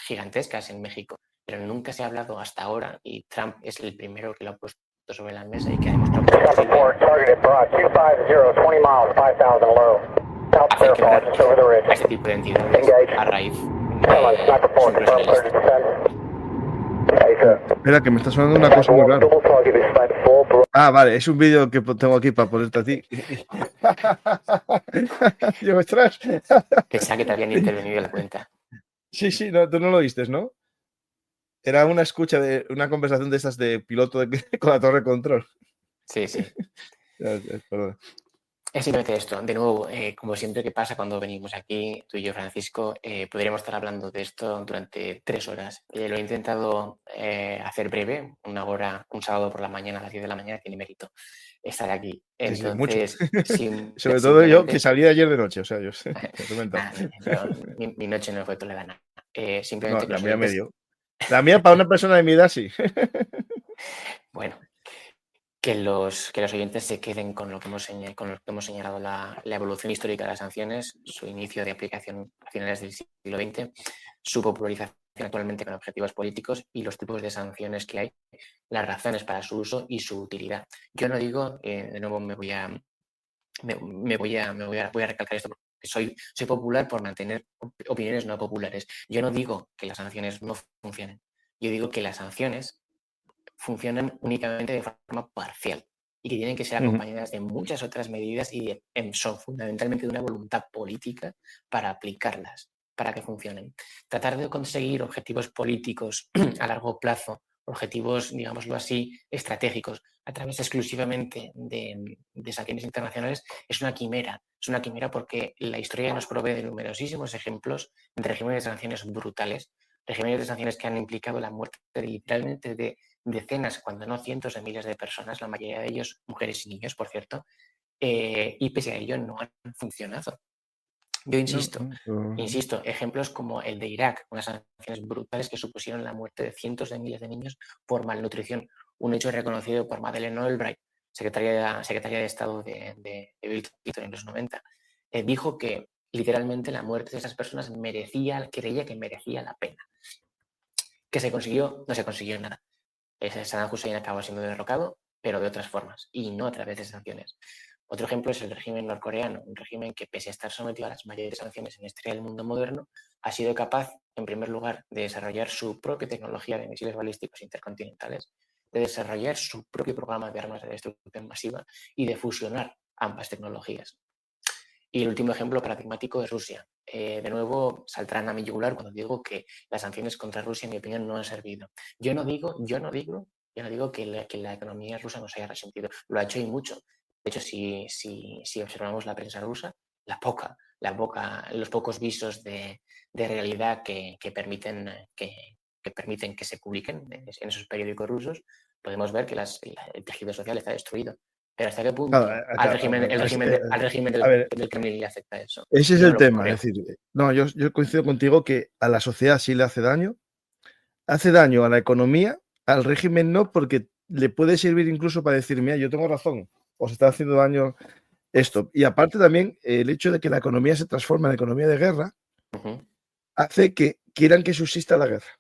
gigantescas en México, pero nunca se ha hablado hasta ahora, y Trump es el primero que lo ha puesto sobre la mesa y que ha demostrado que es posible hacer quebrar a este tipo de entidades a raíz de su impresión. Espera, que me está sonando una cosa muy rara. Ah, vale, es un vídeo que tengo aquí para ponerte a ti. Yo, ostras. Pensaba que te habían intervenido en la cuenta. Sí, no, tú no lo oíste, ¿no? Era una escucha de una conversación de esas de piloto con la torre de control. Sí. Perdón. Es simplemente esto. De nuevo, como siempre que pasa cuando venimos aquí, tú y yo, Francisco, podríamos estar hablando de esto durante 3 horas. Lo he intentado hacer breve, 1 hora, un sábado por la mañana, a las 10 de la mañana, tiene mérito estar aquí. Entonces, sobre todo yo, que salí ayer de noche, o sea, yo sé. Mi noche no fue toledana. Simplemente la mía medio. La mía para una persona de mi edad, sí. Bueno. Que los oyentes se queden con lo que hemos señalado, la evolución histórica de las sanciones, su inicio de aplicación a finales del siglo XX, su popularización actualmente con objetivos políticos y los tipos de sanciones que hay, las razones para su uso y su utilidad. Yo no digo, de nuevo voy a recalcar esto porque soy popular por mantener opiniones no populares. Yo no digo que las sanciones no funcionen. Yo digo que las sanciones funcionan únicamente de forma parcial y que tienen que ser acompañadas de muchas otras medidas y son fundamentalmente de una voluntad política para aplicarlas, para que funcionen. Tratar de conseguir objetivos políticos a largo plazo, objetivos, digámoslo así, estratégicos, a través exclusivamente de sanciones internacionales, es una quimera. Es una quimera porque la historia nos provee de numerosísimos ejemplos de regímenes de sanciones brutales, regímenes de sanciones que han implicado la muerte literalmente de decenas, cuando no cientos de miles de personas, la mayoría de ellos mujeres y niños, por cierto, y pese a ello no han funcionado. Yo insisto, ejemplos como el de Irak, unas sanciones brutales que supusieron la muerte de cientos de miles de niños por malnutrición, un hecho reconocido por Madeleine Albright, secretaria de Estado de Bill Clinton en los 90, dijo que literalmente la muerte de esas personas creía que merecía la pena. ¿Qué se consiguió? No se consiguió nada. Saddam Hussein acabó siendo derrocado, pero de otras formas, y no a través de sanciones. Otro ejemplo es el régimen norcoreano, un régimen que, pese a estar sometido a las mayores sanciones en la historia del mundo moderno, ha sido capaz, en primer lugar, de desarrollar su propia tecnología de misiles balísticos intercontinentales, de desarrollar su propio programa de armas de destrucción masiva y de fusionar ambas tecnologías. Y el último ejemplo paradigmático es Rusia. De nuevo, saltarán a mi yugular cuando digo que las sanciones contra Rusia, en mi opinión, no han servido. Yo no digo que la economía rusa nos haya resentido. Lo ha hecho y mucho. De hecho, si observamos la prensa rusa, los pocos visos de realidad que permiten que se publiquen en esos periódicos rusos, podemos ver que el tejido social está destruido. Pero ¿hasta qué punto al régimen del Kremlin le afecta eso? Ese es el tema. Es decir, no, yo coincido contigo que a la sociedad sí le hace daño. Hace daño a la economía, al régimen no, porque le puede servir incluso para decir, mira, yo tengo razón, os está haciendo daño esto. Y aparte también el hecho de que la economía se transforma en economía de guerra hace que quieran que subsista la guerra.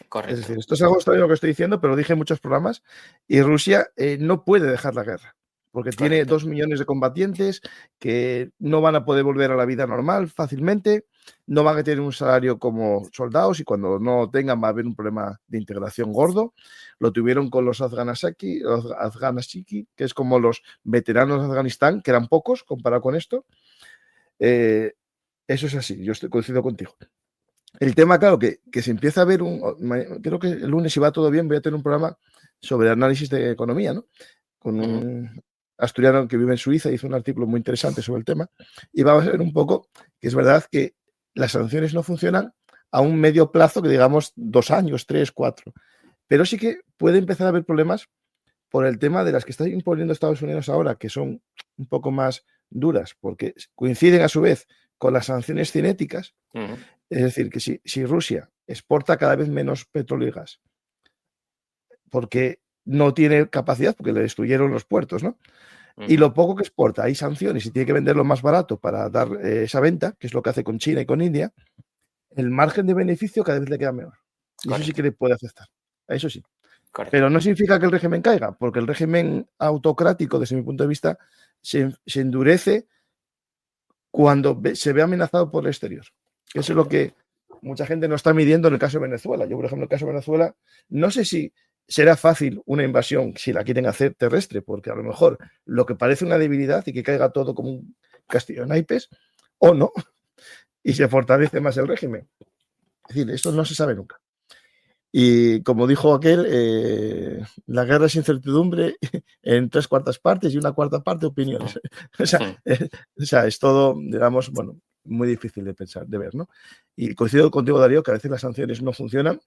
Correcto. Es decir, esto es algo extraño lo que estoy diciendo, pero lo dije en muchos programas, y Rusia no puede dejar la guerra, porque tiene 2 millones de combatientes que no van a poder volver a la vida normal fácilmente, no van a tener un salario como soldados y cuando no tengan va a haber un problema de integración gordo. Lo tuvieron con los Afganasaki, que es como los veteranos de Afganistán, que eran pocos comparado con esto. Eso es así, yo coincido contigo. El tema, claro, que se empieza a ver creo que el lunes, si va todo bien, voy a tener un programa sobre análisis de economía, ¿no? Con un asturiano que vive en Suiza, hizo un artículo muy interesante sobre el tema, y vamos a ver un poco que es verdad que las sanciones no funcionan a un medio plazo, que digamos 2 años, 3, 4, pero sí que puede empezar a haber problemas por el tema de las que está imponiendo Estados Unidos ahora, que son un poco más duras, porque coinciden a su vez con las sanciones cinéticas. Es decir, que si Rusia exporta cada vez menos petróleo y gas, porque no tiene capacidad, porque le destruyeron los puertos, ¿no? Y lo poco que exporta, hay sanciones y tiene que venderlo más barato para dar esa venta, que es lo que hace con China y con India, el margen de beneficio cada vez le queda menor. Y eso sí que le puede afectar. Eso sí. Correcto. Pero no significa que el régimen caiga, porque el régimen autocrático, desde mi punto de vista, se endurece cuando se ve amenazado por el exterior. Eso es lo que mucha gente no está midiendo en el caso de Venezuela. Yo, por ejemplo, en el caso de Venezuela, no sé si será fácil una invasión si la quieren hacer terrestre, porque a lo mejor lo que parece una debilidad y que caiga todo como un castillo de naipes, o no, y se fortalece más el régimen. Es decir, esto no se sabe nunca. Y como dijo aquel, la guerra es incertidumbre en 3/4 partes y 1/4 parte opiniones. O sea, es todo, digamos, bueno, muy difícil de pensar, de ver, ¿no? Y coincido contigo, Darío, que a veces las sanciones no funcionan,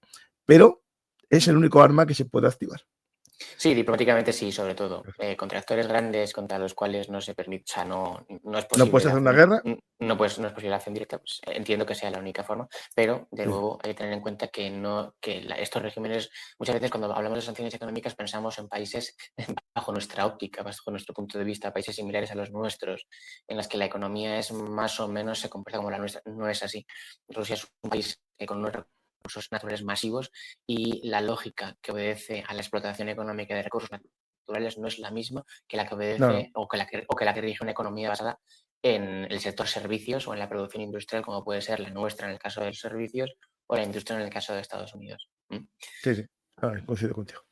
pero es el único arma que se puede activar. Sí, diplomáticamente sí, sobre todo. Contra actores grandes contra los cuales no se permite, o sea, no es posible. ¿No puedes hacer una guerra? No es posible la acción directa, pues entiendo que sea la única forma, pero de nuevo hay que tener en cuenta que estos regímenes, muchas veces cuando hablamos de sanciones económicas pensamos en países bajo nuestra óptica, bajo nuestro punto de vista, países similares a los nuestros, en las que la economía es más o menos se comporta como la nuestra. No es así. Rusia es un país con unos recursos naturales masivos y la lógica que obedece a la explotación económica de recursos naturales no es la misma que la que obedece o que la que rige una economía basada en el sector servicios o en la producción industrial, como puede ser la nuestra en el caso de los servicios o la industria en el caso de Estados Unidos. Sí, coincido contigo.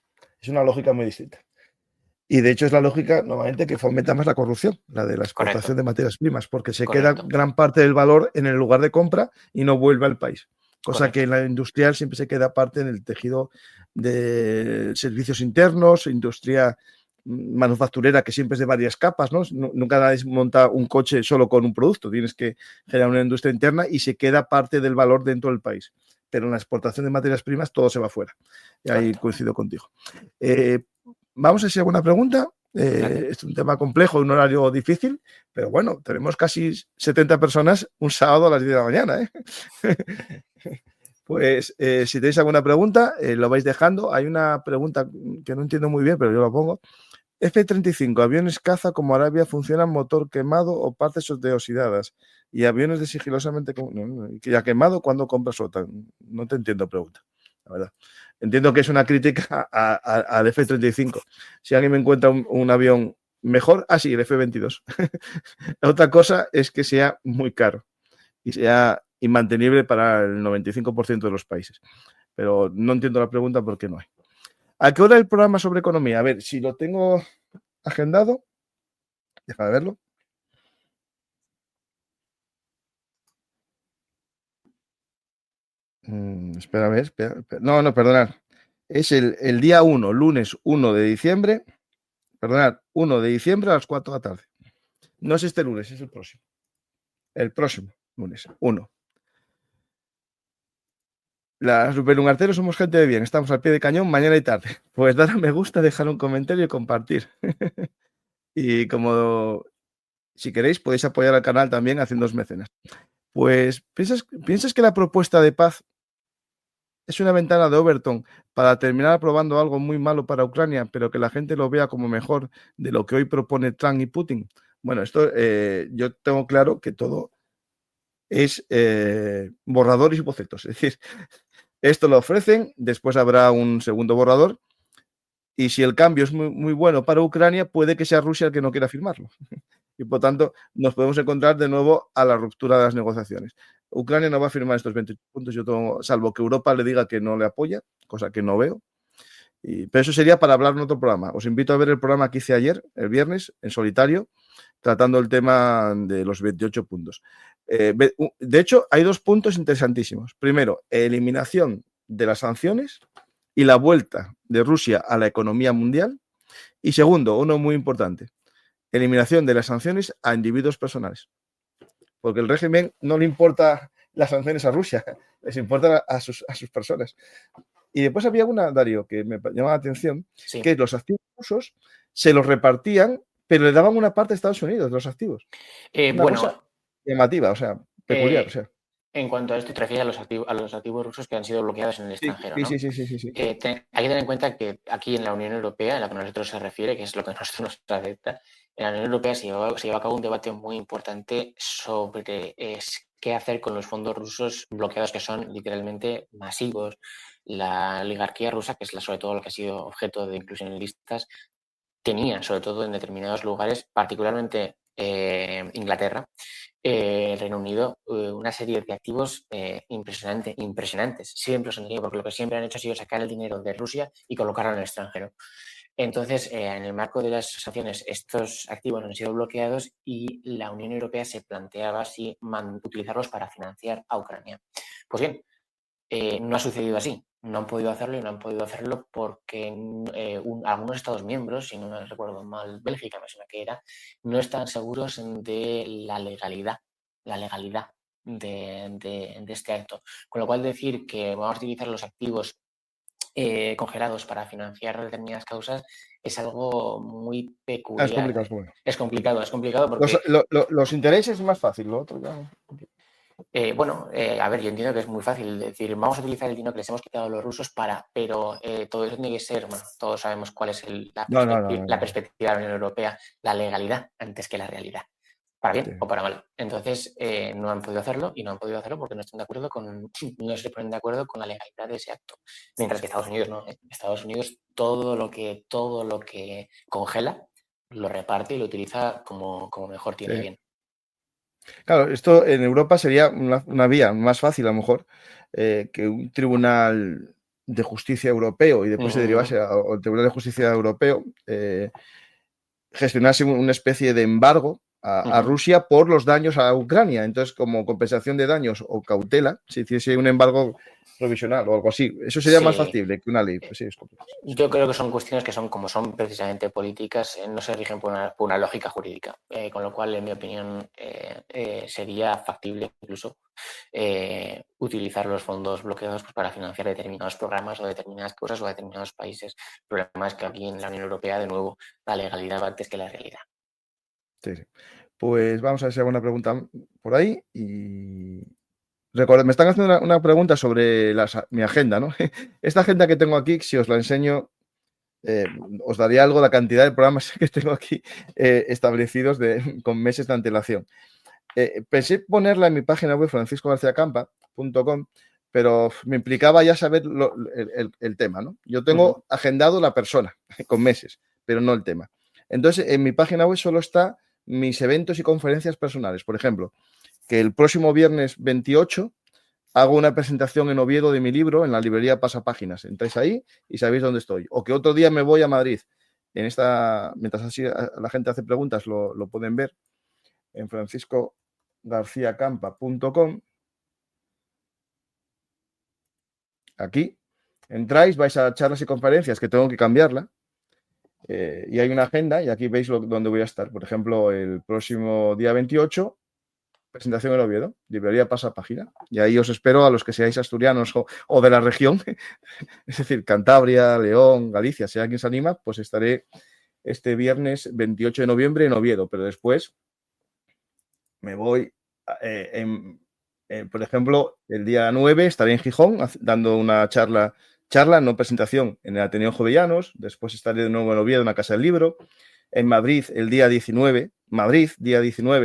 Es una lógica muy distinta. Y de hecho es la lógica normalmente que fomenta más la corrupción, la de la exportación de materias primas, porque se queda gran parte del valor en el lugar de compra y no vuelve al país. Cosa que en la industrial siempre se queda parte en el tejido de servicios internos, industria manufacturera que siempre es de varias capas, ¿no? Nunca nadie monta un coche solo con un producto, tienes que generar una industria interna y se queda parte del valor dentro del país. Pero en la exportación de materias primas todo se va fuera. Y ahí coincido contigo. Vamos a ver si hay alguna pregunta. Es un tema complejo, un horario difícil, pero bueno, tenemos casi 70 personas un sábado a las 10 de la mañana. Pues si tenéis alguna pregunta, lo vais dejando. Hay una pregunta que no entiendo muy bien, pero yo la pongo. F-35, aviones caza como Arabia funcionan motor quemado o partes de oxidadas y aviones de sigilosamente ya quemado cuando compras otra. No te entiendo pregunta, la verdad. Entiendo que es una crítica al F-35. Si alguien me encuentra un avión mejor, sí, el F-22. Otra cosa es que sea muy caro y sea inmantenible para el 95% de los países. Pero no entiendo la pregunta porque no hay. ¿A qué hora el programa sobre economía? A ver, si lo tengo agendado, déjame verlo. Espera. No, perdonad. Es el día 1, lunes 1 de diciembre. Perdonad, 1 de diciembre a las 4 de la tarde. No es este lunes, es el próximo. El próximo lunes, 1. Las Belungarteros somos gente de bien, estamos al pie de cañón mañana y tarde. Pues dar a me gusta, dejar un comentario y compartir. Y como si queréis podéis apoyar al canal también haciendo mecenas. Pues ¿piensas que la propuesta de paz es una ventana de Overton para terminar aprobando algo muy malo para Ucrania, pero que la gente lo vea como mejor de lo que hoy propone Trump y Putin? Bueno, esto yo tengo claro que todo es borradores y bocetos. Es decir, esto lo ofrecen, después habrá un segundo borrador y si el cambio es muy, muy bueno para Ucrania, puede que sea Rusia el que no quiera firmarlo. Y por tanto, nos podemos encontrar de nuevo a la ruptura de las negociaciones. Ucrania no va a firmar estos 28 puntos, salvo que Europa le diga que no le apoya, cosa que no veo. Pero eso sería para hablar en otro programa. Os invito a ver el programa que hice ayer, el viernes, en solitario, tratando el tema de los 28 puntos. De hecho, hay 2 puntos interesantísimos. Primero, eliminación de las sanciones y la vuelta de Rusia a la economía mundial. Y segundo, uno muy importante, eliminación de las sanciones a individuos personales. Porque el régimen no le importa las sanciones a Rusia, les importa a sus personas. Y después había una, Darío, que me llamaba la atención, Sí. que los activos rusos se los repartían, pero le daban una parte a Estados Unidos, los activos. Una cosa llamativa, o sea, peculiar. O sea. En cuanto a esto, te refieres a los activos rusos que han sido bloqueados en el extranjero, ¿no? Sí. Hay que tener en cuenta que aquí en la Unión Europea, en la que a nosotros se refiere, que es lo que a nosotros nos afecta, en la Unión Europea se lleva a cabo un debate muy importante sobre qué hacer con los fondos rusos bloqueados, que son literalmente masivos. La oligarquía rusa, que es sobre todo lo que ha sido objeto de inclusión en listas, tenía, sobre todo en determinados lugares, particularmente Inglaterra, Reino Unido, una serie de activos impresionantes. Siempre los han tenido, porque lo que siempre han hecho ha sido sacar el dinero de Rusia y colocarlo en el extranjero. Entonces, en el marco de las sanciones, estos activos han sido bloqueados y la Unión Europea se planteaba si utilizarlos para financiar a Ucrania. Pues bien, no ha sucedido así. No han podido hacerlo y no han podido hacerlo porque algunos Estados miembros, si no me recuerdo mal, Bélgica me suena que era, no están seguros de la legalidad de este acto. Con lo cual decir que vamos a utilizar los activos congelados para financiar determinadas causas es algo muy peculiar. Es complicado porque... Los intereses es más fácil, lo otro ya... a ver, yo entiendo que es muy fácil decir, vamos a utilizar el dinero que les hemos quitado a los rusos pero todo eso tiene que ser, bueno, todos sabemos cuál es la perspectiva de la Unión Europea, la legalidad antes que la realidad, para bien o para mal. Entonces, no han podido hacerlo y no han podido hacerlo porque no están de acuerdo no se ponen de acuerdo con la legalidad de ese acto. Mientras que Estados Unidos no, Estados Unidos todo lo que congela lo reparte y lo utiliza como mejor tiene bien. Claro, esto en Europa sería una vía más fácil, a lo mejor, que un tribunal de justicia europeo y después se derivase al Tribunal de Justicia Europeo, gestionase una especie de embargo a Rusia por los daños a Ucrania. Entonces, como compensación de daños o cautela, se hiciese un embargo provisional o algo así. Eso sería más factible que una ley. Pues sí, es complicado. Yo creo que son cuestiones que son precisamente políticas, no se rigen por una lógica jurídica, con lo cual, en mi opinión, sería factible incluso utilizar los fondos bloqueados para financiar determinados programas o determinadas cosas o determinados países. El problema es que aquí en la Unión Europea, de nuevo, la legalidad va antes que la realidad. Sí. Pues vamos a ver si hay alguna pregunta por ahí y... me están haciendo una pregunta sobre mi agenda, ¿no? Esta agenda que tengo aquí, si os la enseño, os daría algo la cantidad de programas que tengo aquí establecidos con meses de antelación. Pensé ponerla en mi página web franciscogarciacampa.com, pero me implicaba ya saber el tema, ¿no? Yo tengo agendado la persona con meses, pero no el tema. Entonces, en mi página web solo está mis eventos y conferencias personales. Por ejemplo, que el próximo viernes 28 hago una presentación en Oviedo de mi libro en la librería Pasapáginas. Entráis ahí y sabéis dónde estoy. O que otro día me voy a Madrid. Mientras así la gente hace preguntas, lo pueden ver en franciscogarciacampa.com. Aquí entráis, vais a charlas y conferencias que tengo que cambiarla. Y hay una agenda y aquí veis dónde voy a estar. Por ejemplo, el próximo día 28, presentación en Oviedo, librería Pasapágina. Y ahí os espero a los que seáis asturianos o de la región, es decir, Cantabria, León, Galicia, si alguien se anima, pues estaré este viernes 28 de noviembre en Oviedo, pero después me voy, por ejemplo, el día 9 estaré en Gijón dando una charla, no presentación, en el Ateneo Jovellanos. Después estaré de nuevo en Oviedo, en la Casa del Libro. En Madrid, el día 19,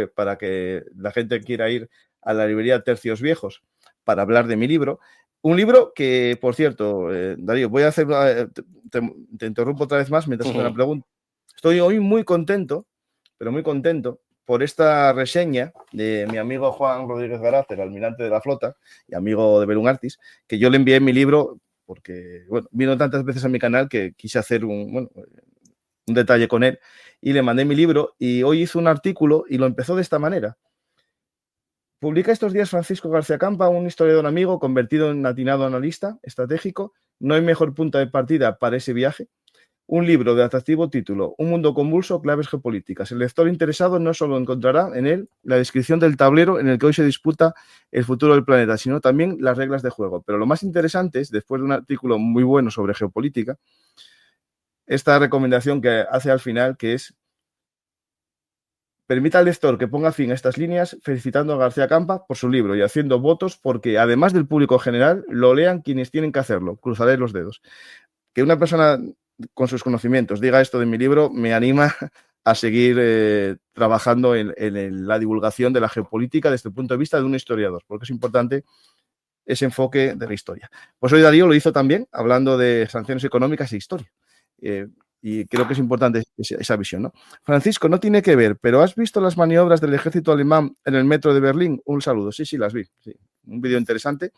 para que la gente quiera ir a la librería Tercios Viejos para hablar de mi libro. Un libro que, por cierto, Darío, voy a hacer, te interrumpo otra vez más mientras hago una pregunta. Estoy hoy muy contento, pero muy contento, por esta reseña de mi amigo Juan Rodríguez Garaz, el almirante de la flota y amigo de Belum Artis, que yo le envié mi libro porque, bueno, vino tantas veces a mi canal que quise hacer un detalle con él y le mandé mi libro y hoy hizo un artículo y lo empezó de esta manera. Publica estos días Francisco García Campa, un historiador amigo convertido en atinado analista estratégico. No hay mejor punto de partida para ese viaje. Un libro de atractivo título, Un mundo convulso, claves geopolíticas. El lector interesado no solo encontrará en él la descripción del tablero en el que hoy se disputa el futuro del planeta, sino también las reglas de juego. Pero lo más interesante es, después de un artículo muy bueno sobre geopolítica, esta recomendación que hace al final, que es: permita al lector que ponga fin a estas líneas felicitando a García Campa por su libro y haciendo votos porque, además del público general, lo lean quienes tienen que hacerlo. Cruzaré los dedos. Que una persona con sus conocimientos diga esto de mi libro me anima a seguir trabajando en la divulgación de la geopolítica desde el punto de vista de un historiador, porque es importante ese enfoque de la historia. Pues hoy Darío lo hizo también, hablando de sanciones económicas e historia. Y creo que es importante esa visión, ¿no? Francisco, no tiene que ver, pero ¿has visto las maniobras del ejército alemán en el metro de Berlín? Un saludo. Sí, las vi. Sí. Un vídeo interesante.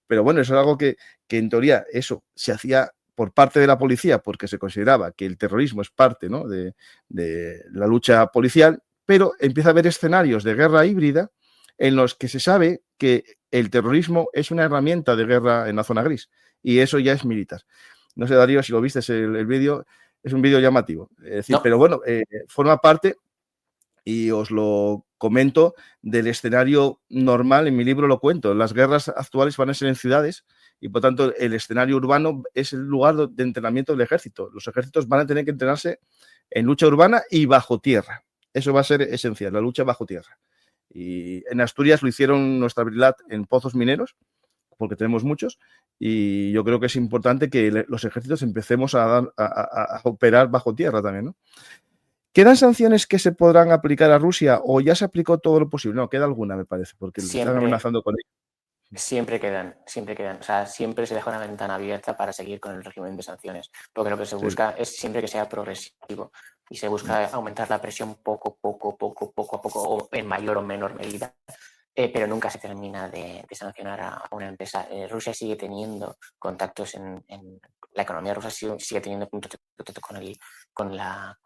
Pero bueno, eso es algo que en teoría eso se hacía por parte de la policía porque se consideraba que el terrorismo es parte, ¿no?, de la lucha policial, pero empieza a haber escenarios de guerra híbrida en los que se sabe que el terrorismo es una herramienta de guerra en la zona gris y eso ya es militar. No sé, Darío, si lo viste el vídeo, es un vídeo llamativo. Es decir, no. Pero bueno, forma parte, y os lo comento, del escenario normal. En mi libro lo cuento. Las guerras actuales van a ser en ciudades y, por tanto, el escenario urbano es el lugar de entrenamiento del ejército. Los ejércitos van a tener que entrenarse en lucha urbana y bajo tierra. Eso va a ser esencial, la lucha bajo tierra. Y en Asturias lo hicieron nuestra Brilat en pozos mineros, porque tenemos muchos, y yo creo que es importante que los ejércitos empecemos a operar bajo tierra también, ¿no? ¿Quedan sanciones que se podrán aplicar a Rusia o ya se aplicó todo lo posible? No, queda alguna, me parece, porque están amenazando con ello. Siempre quedan. O sea, siempre se deja una ventana abierta para seguir con el régimen de sanciones, porque lo que se busca es siempre que sea progresivo y se busca aumentar la presión poco a poco, o en mayor o menor medida. Pero nunca se termina de sancionar a una empresa. Rusia sigue teniendo contactos la economía rusa sigue teniendo puntos de contacto con la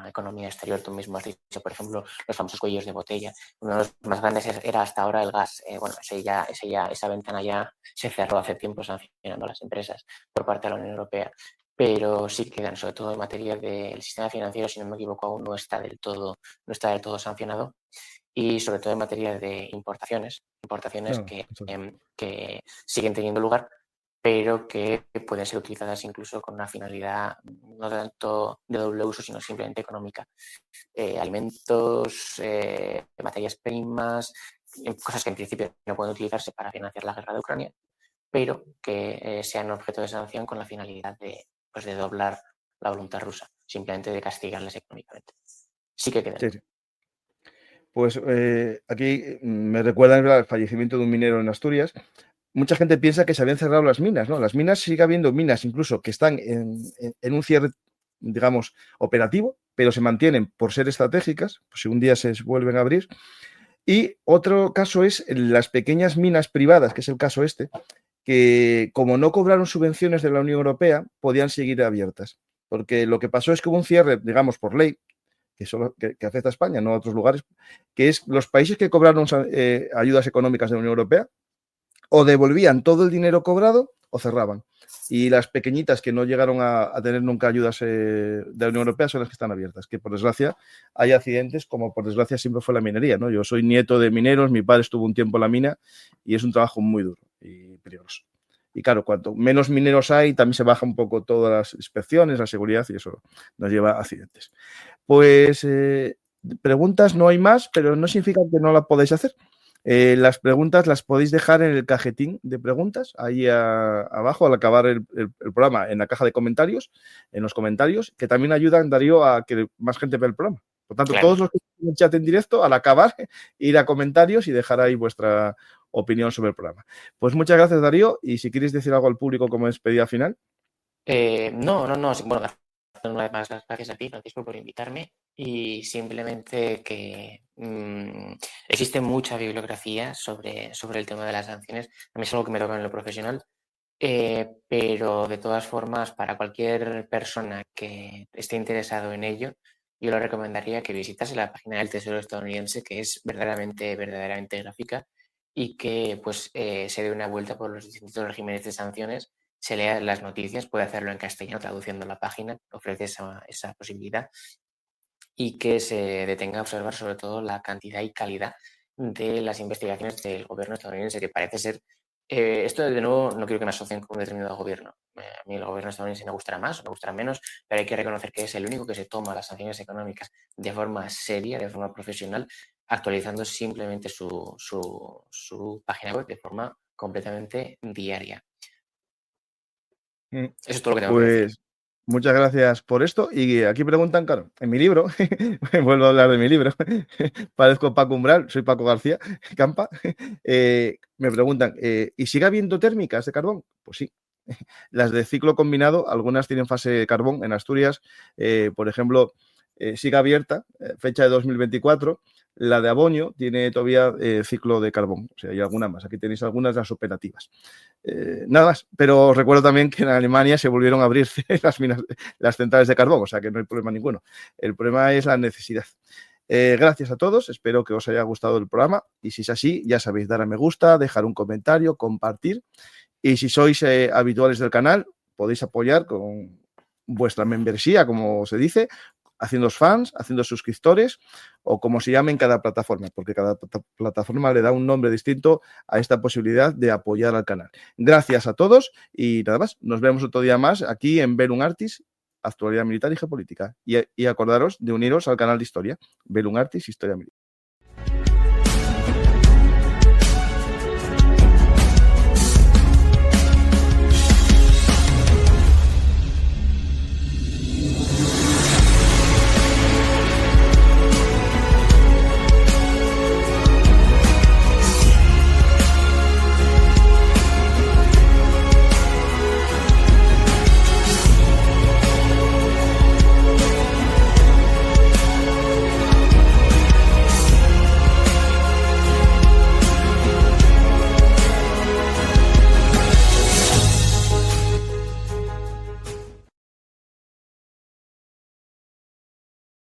economía exterior. Tú mismo has dicho, por ejemplo, los famosos cuellos de botella. Uno de los más grandes era hasta ahora el gas. Esa ventana ya se cerró hace tiempo sancionando a las empresas por parte de la Unión Europea. Pero sí quedan, sobre todo en materia del sistema financiero, si no me equivoco, aún no está del todo sancionado. Y sobre todo en materia de importaciones que siguen teniendo lugar, pero que pueden ser utilizadas incluso con una finalidad no tanto de doble uso, sino simplemente económica. Alimentos, materias primas, cosas que en principio no pueden utilizarse para financiar la guerra de Ucrania, pero que sean objeto de sanción con la finalidad de doblar la voluntad rusa, simplemente de castigarles económicamente. Sí que quedan. Sí. Pues aquí me recuerdan el fallecimiento de un minero en Asturias. Mucha gente piensa que se habían cerrado las minas, ¿no? Las minas, sigue habiendo minas incluso que están en un cierre, digamos, operativo, pero se mantienen por ser estratégicas, pues si un día se vuelven a abrir. Y otro caso es las pequeñas minas privadas, que es el caso este, que como no cobraron subvenciones de la Unión Europea, podían seguir abiertas. Porque lo que pasó es que hubo un cierre, digamos, por ley, que afecta a España, no a otros lugares, que es los países que cobraron ayudas económicas de la Unión Europea o devolvían todo el dinero cobrado o cerraban. Y las pequeñitas que no llegaron a tener nunca ayudas de la Unión Europea son las que están abiertas, que por desgracia hay accidentes, como por desgracia siempre fue la minería, ¿no? Yo soy nieto de mineros, mi padre estuvo un tiempo en la mina y es un trabajo muy duro y peligroso. Y claro, cuanto menos mineros hay, también se baja un poco todas las inspecciones, la seguridad, y eso nos lleva a accidentes. Pues preguntas no hay más, pero no significa que no la podáis hacer. Las preguntas las podéis dejar en el cajetín de preguntas, ahí abajo, al acabar el programa, en la caja de comentarios, en los comentarios, que también ayudan, Darío, a que más gente vea el programa. Por tanto, claro, todos los que están en el chat en directo, al acabar, ir a comentarios y dejar ahí vuestra opinión sobre el programa. Pues muchas gracias, Darío, y si quieres decir algo al público como despedida final. No. Bueno, una vez más las gracias a ti, Francisco, por invitarme y simplemente que existe mucha bibliografía sobre el tema de las sanciones. A mí es algo que me toca en lo profesional, pero de todas formas, para cualquier persona que esté interesado en ello, yo le recomendaría que visitase la página del Tesoro estadounidense, que es verdaderamente gráfica, y que pues se dé una vuelta por los distintos regímenes de sanciones, se lea las noticias, puede hacerlo en castellano traduciendo la página, ofrece esa posibilidad, y que se detenga a observar sobre todo la cantidad y calidad de las investigaciones del gobierno estadounidense, que parece ser... esto de nuevo no quiero que me asocien con un determinado gobierno. A mí el gobierno estadounidense me gustará más o me gustará menos, pero hay que reconocer que es el único que se toma las sanciones económicas de forma seria, de forma profesional, actualizando simplemente su página web de forma completamente diaria. Eso es todo lo que tengo que decir. Pues muchas gracias por esto. Y aquí preguntan, claro, en mi libro, vuelvo a hablar de mi libro, parezco Paco Umbral, soy Paco García Campa, me preguntan, ¿y sigue habiendo térmicas de carbón? Pues sí. Las de ciclo combinado, algunas tienen fase de carbón. En Asturias, por ejemplo, sigue abierta, fecha de 2024. La de Aboño tiene todavía ciclo de carbón. O sea, hay alguna más. Aquí tenéis algunas de las operativas. Nada más, pero os recuerdo también que en Alemania se volvieron a abrir las centrales de carbón, o sea que no hay problema ninguno. El problema es la necesidad. Gracias a todos, espero que os haya gustado el programa y si es así, ya sabéis, dar a me gusta, dejar un comentario, compartir y si sois habituales del canal, podéis apoyar con vuestra membresía, como se dice, haciendo fans, haciendo suscriptores o como se llame en cada plataforma, porque cada plataforma le da un nombre distinto a esta posibilidad de apoyar al canal. Gracias a todos y nada más, nos vemos otro día más aquí en Verum Artis, actualidad militar y geopolítica. Y acordaros de uniros al canal de historia, Verum Artis, Historia Militar.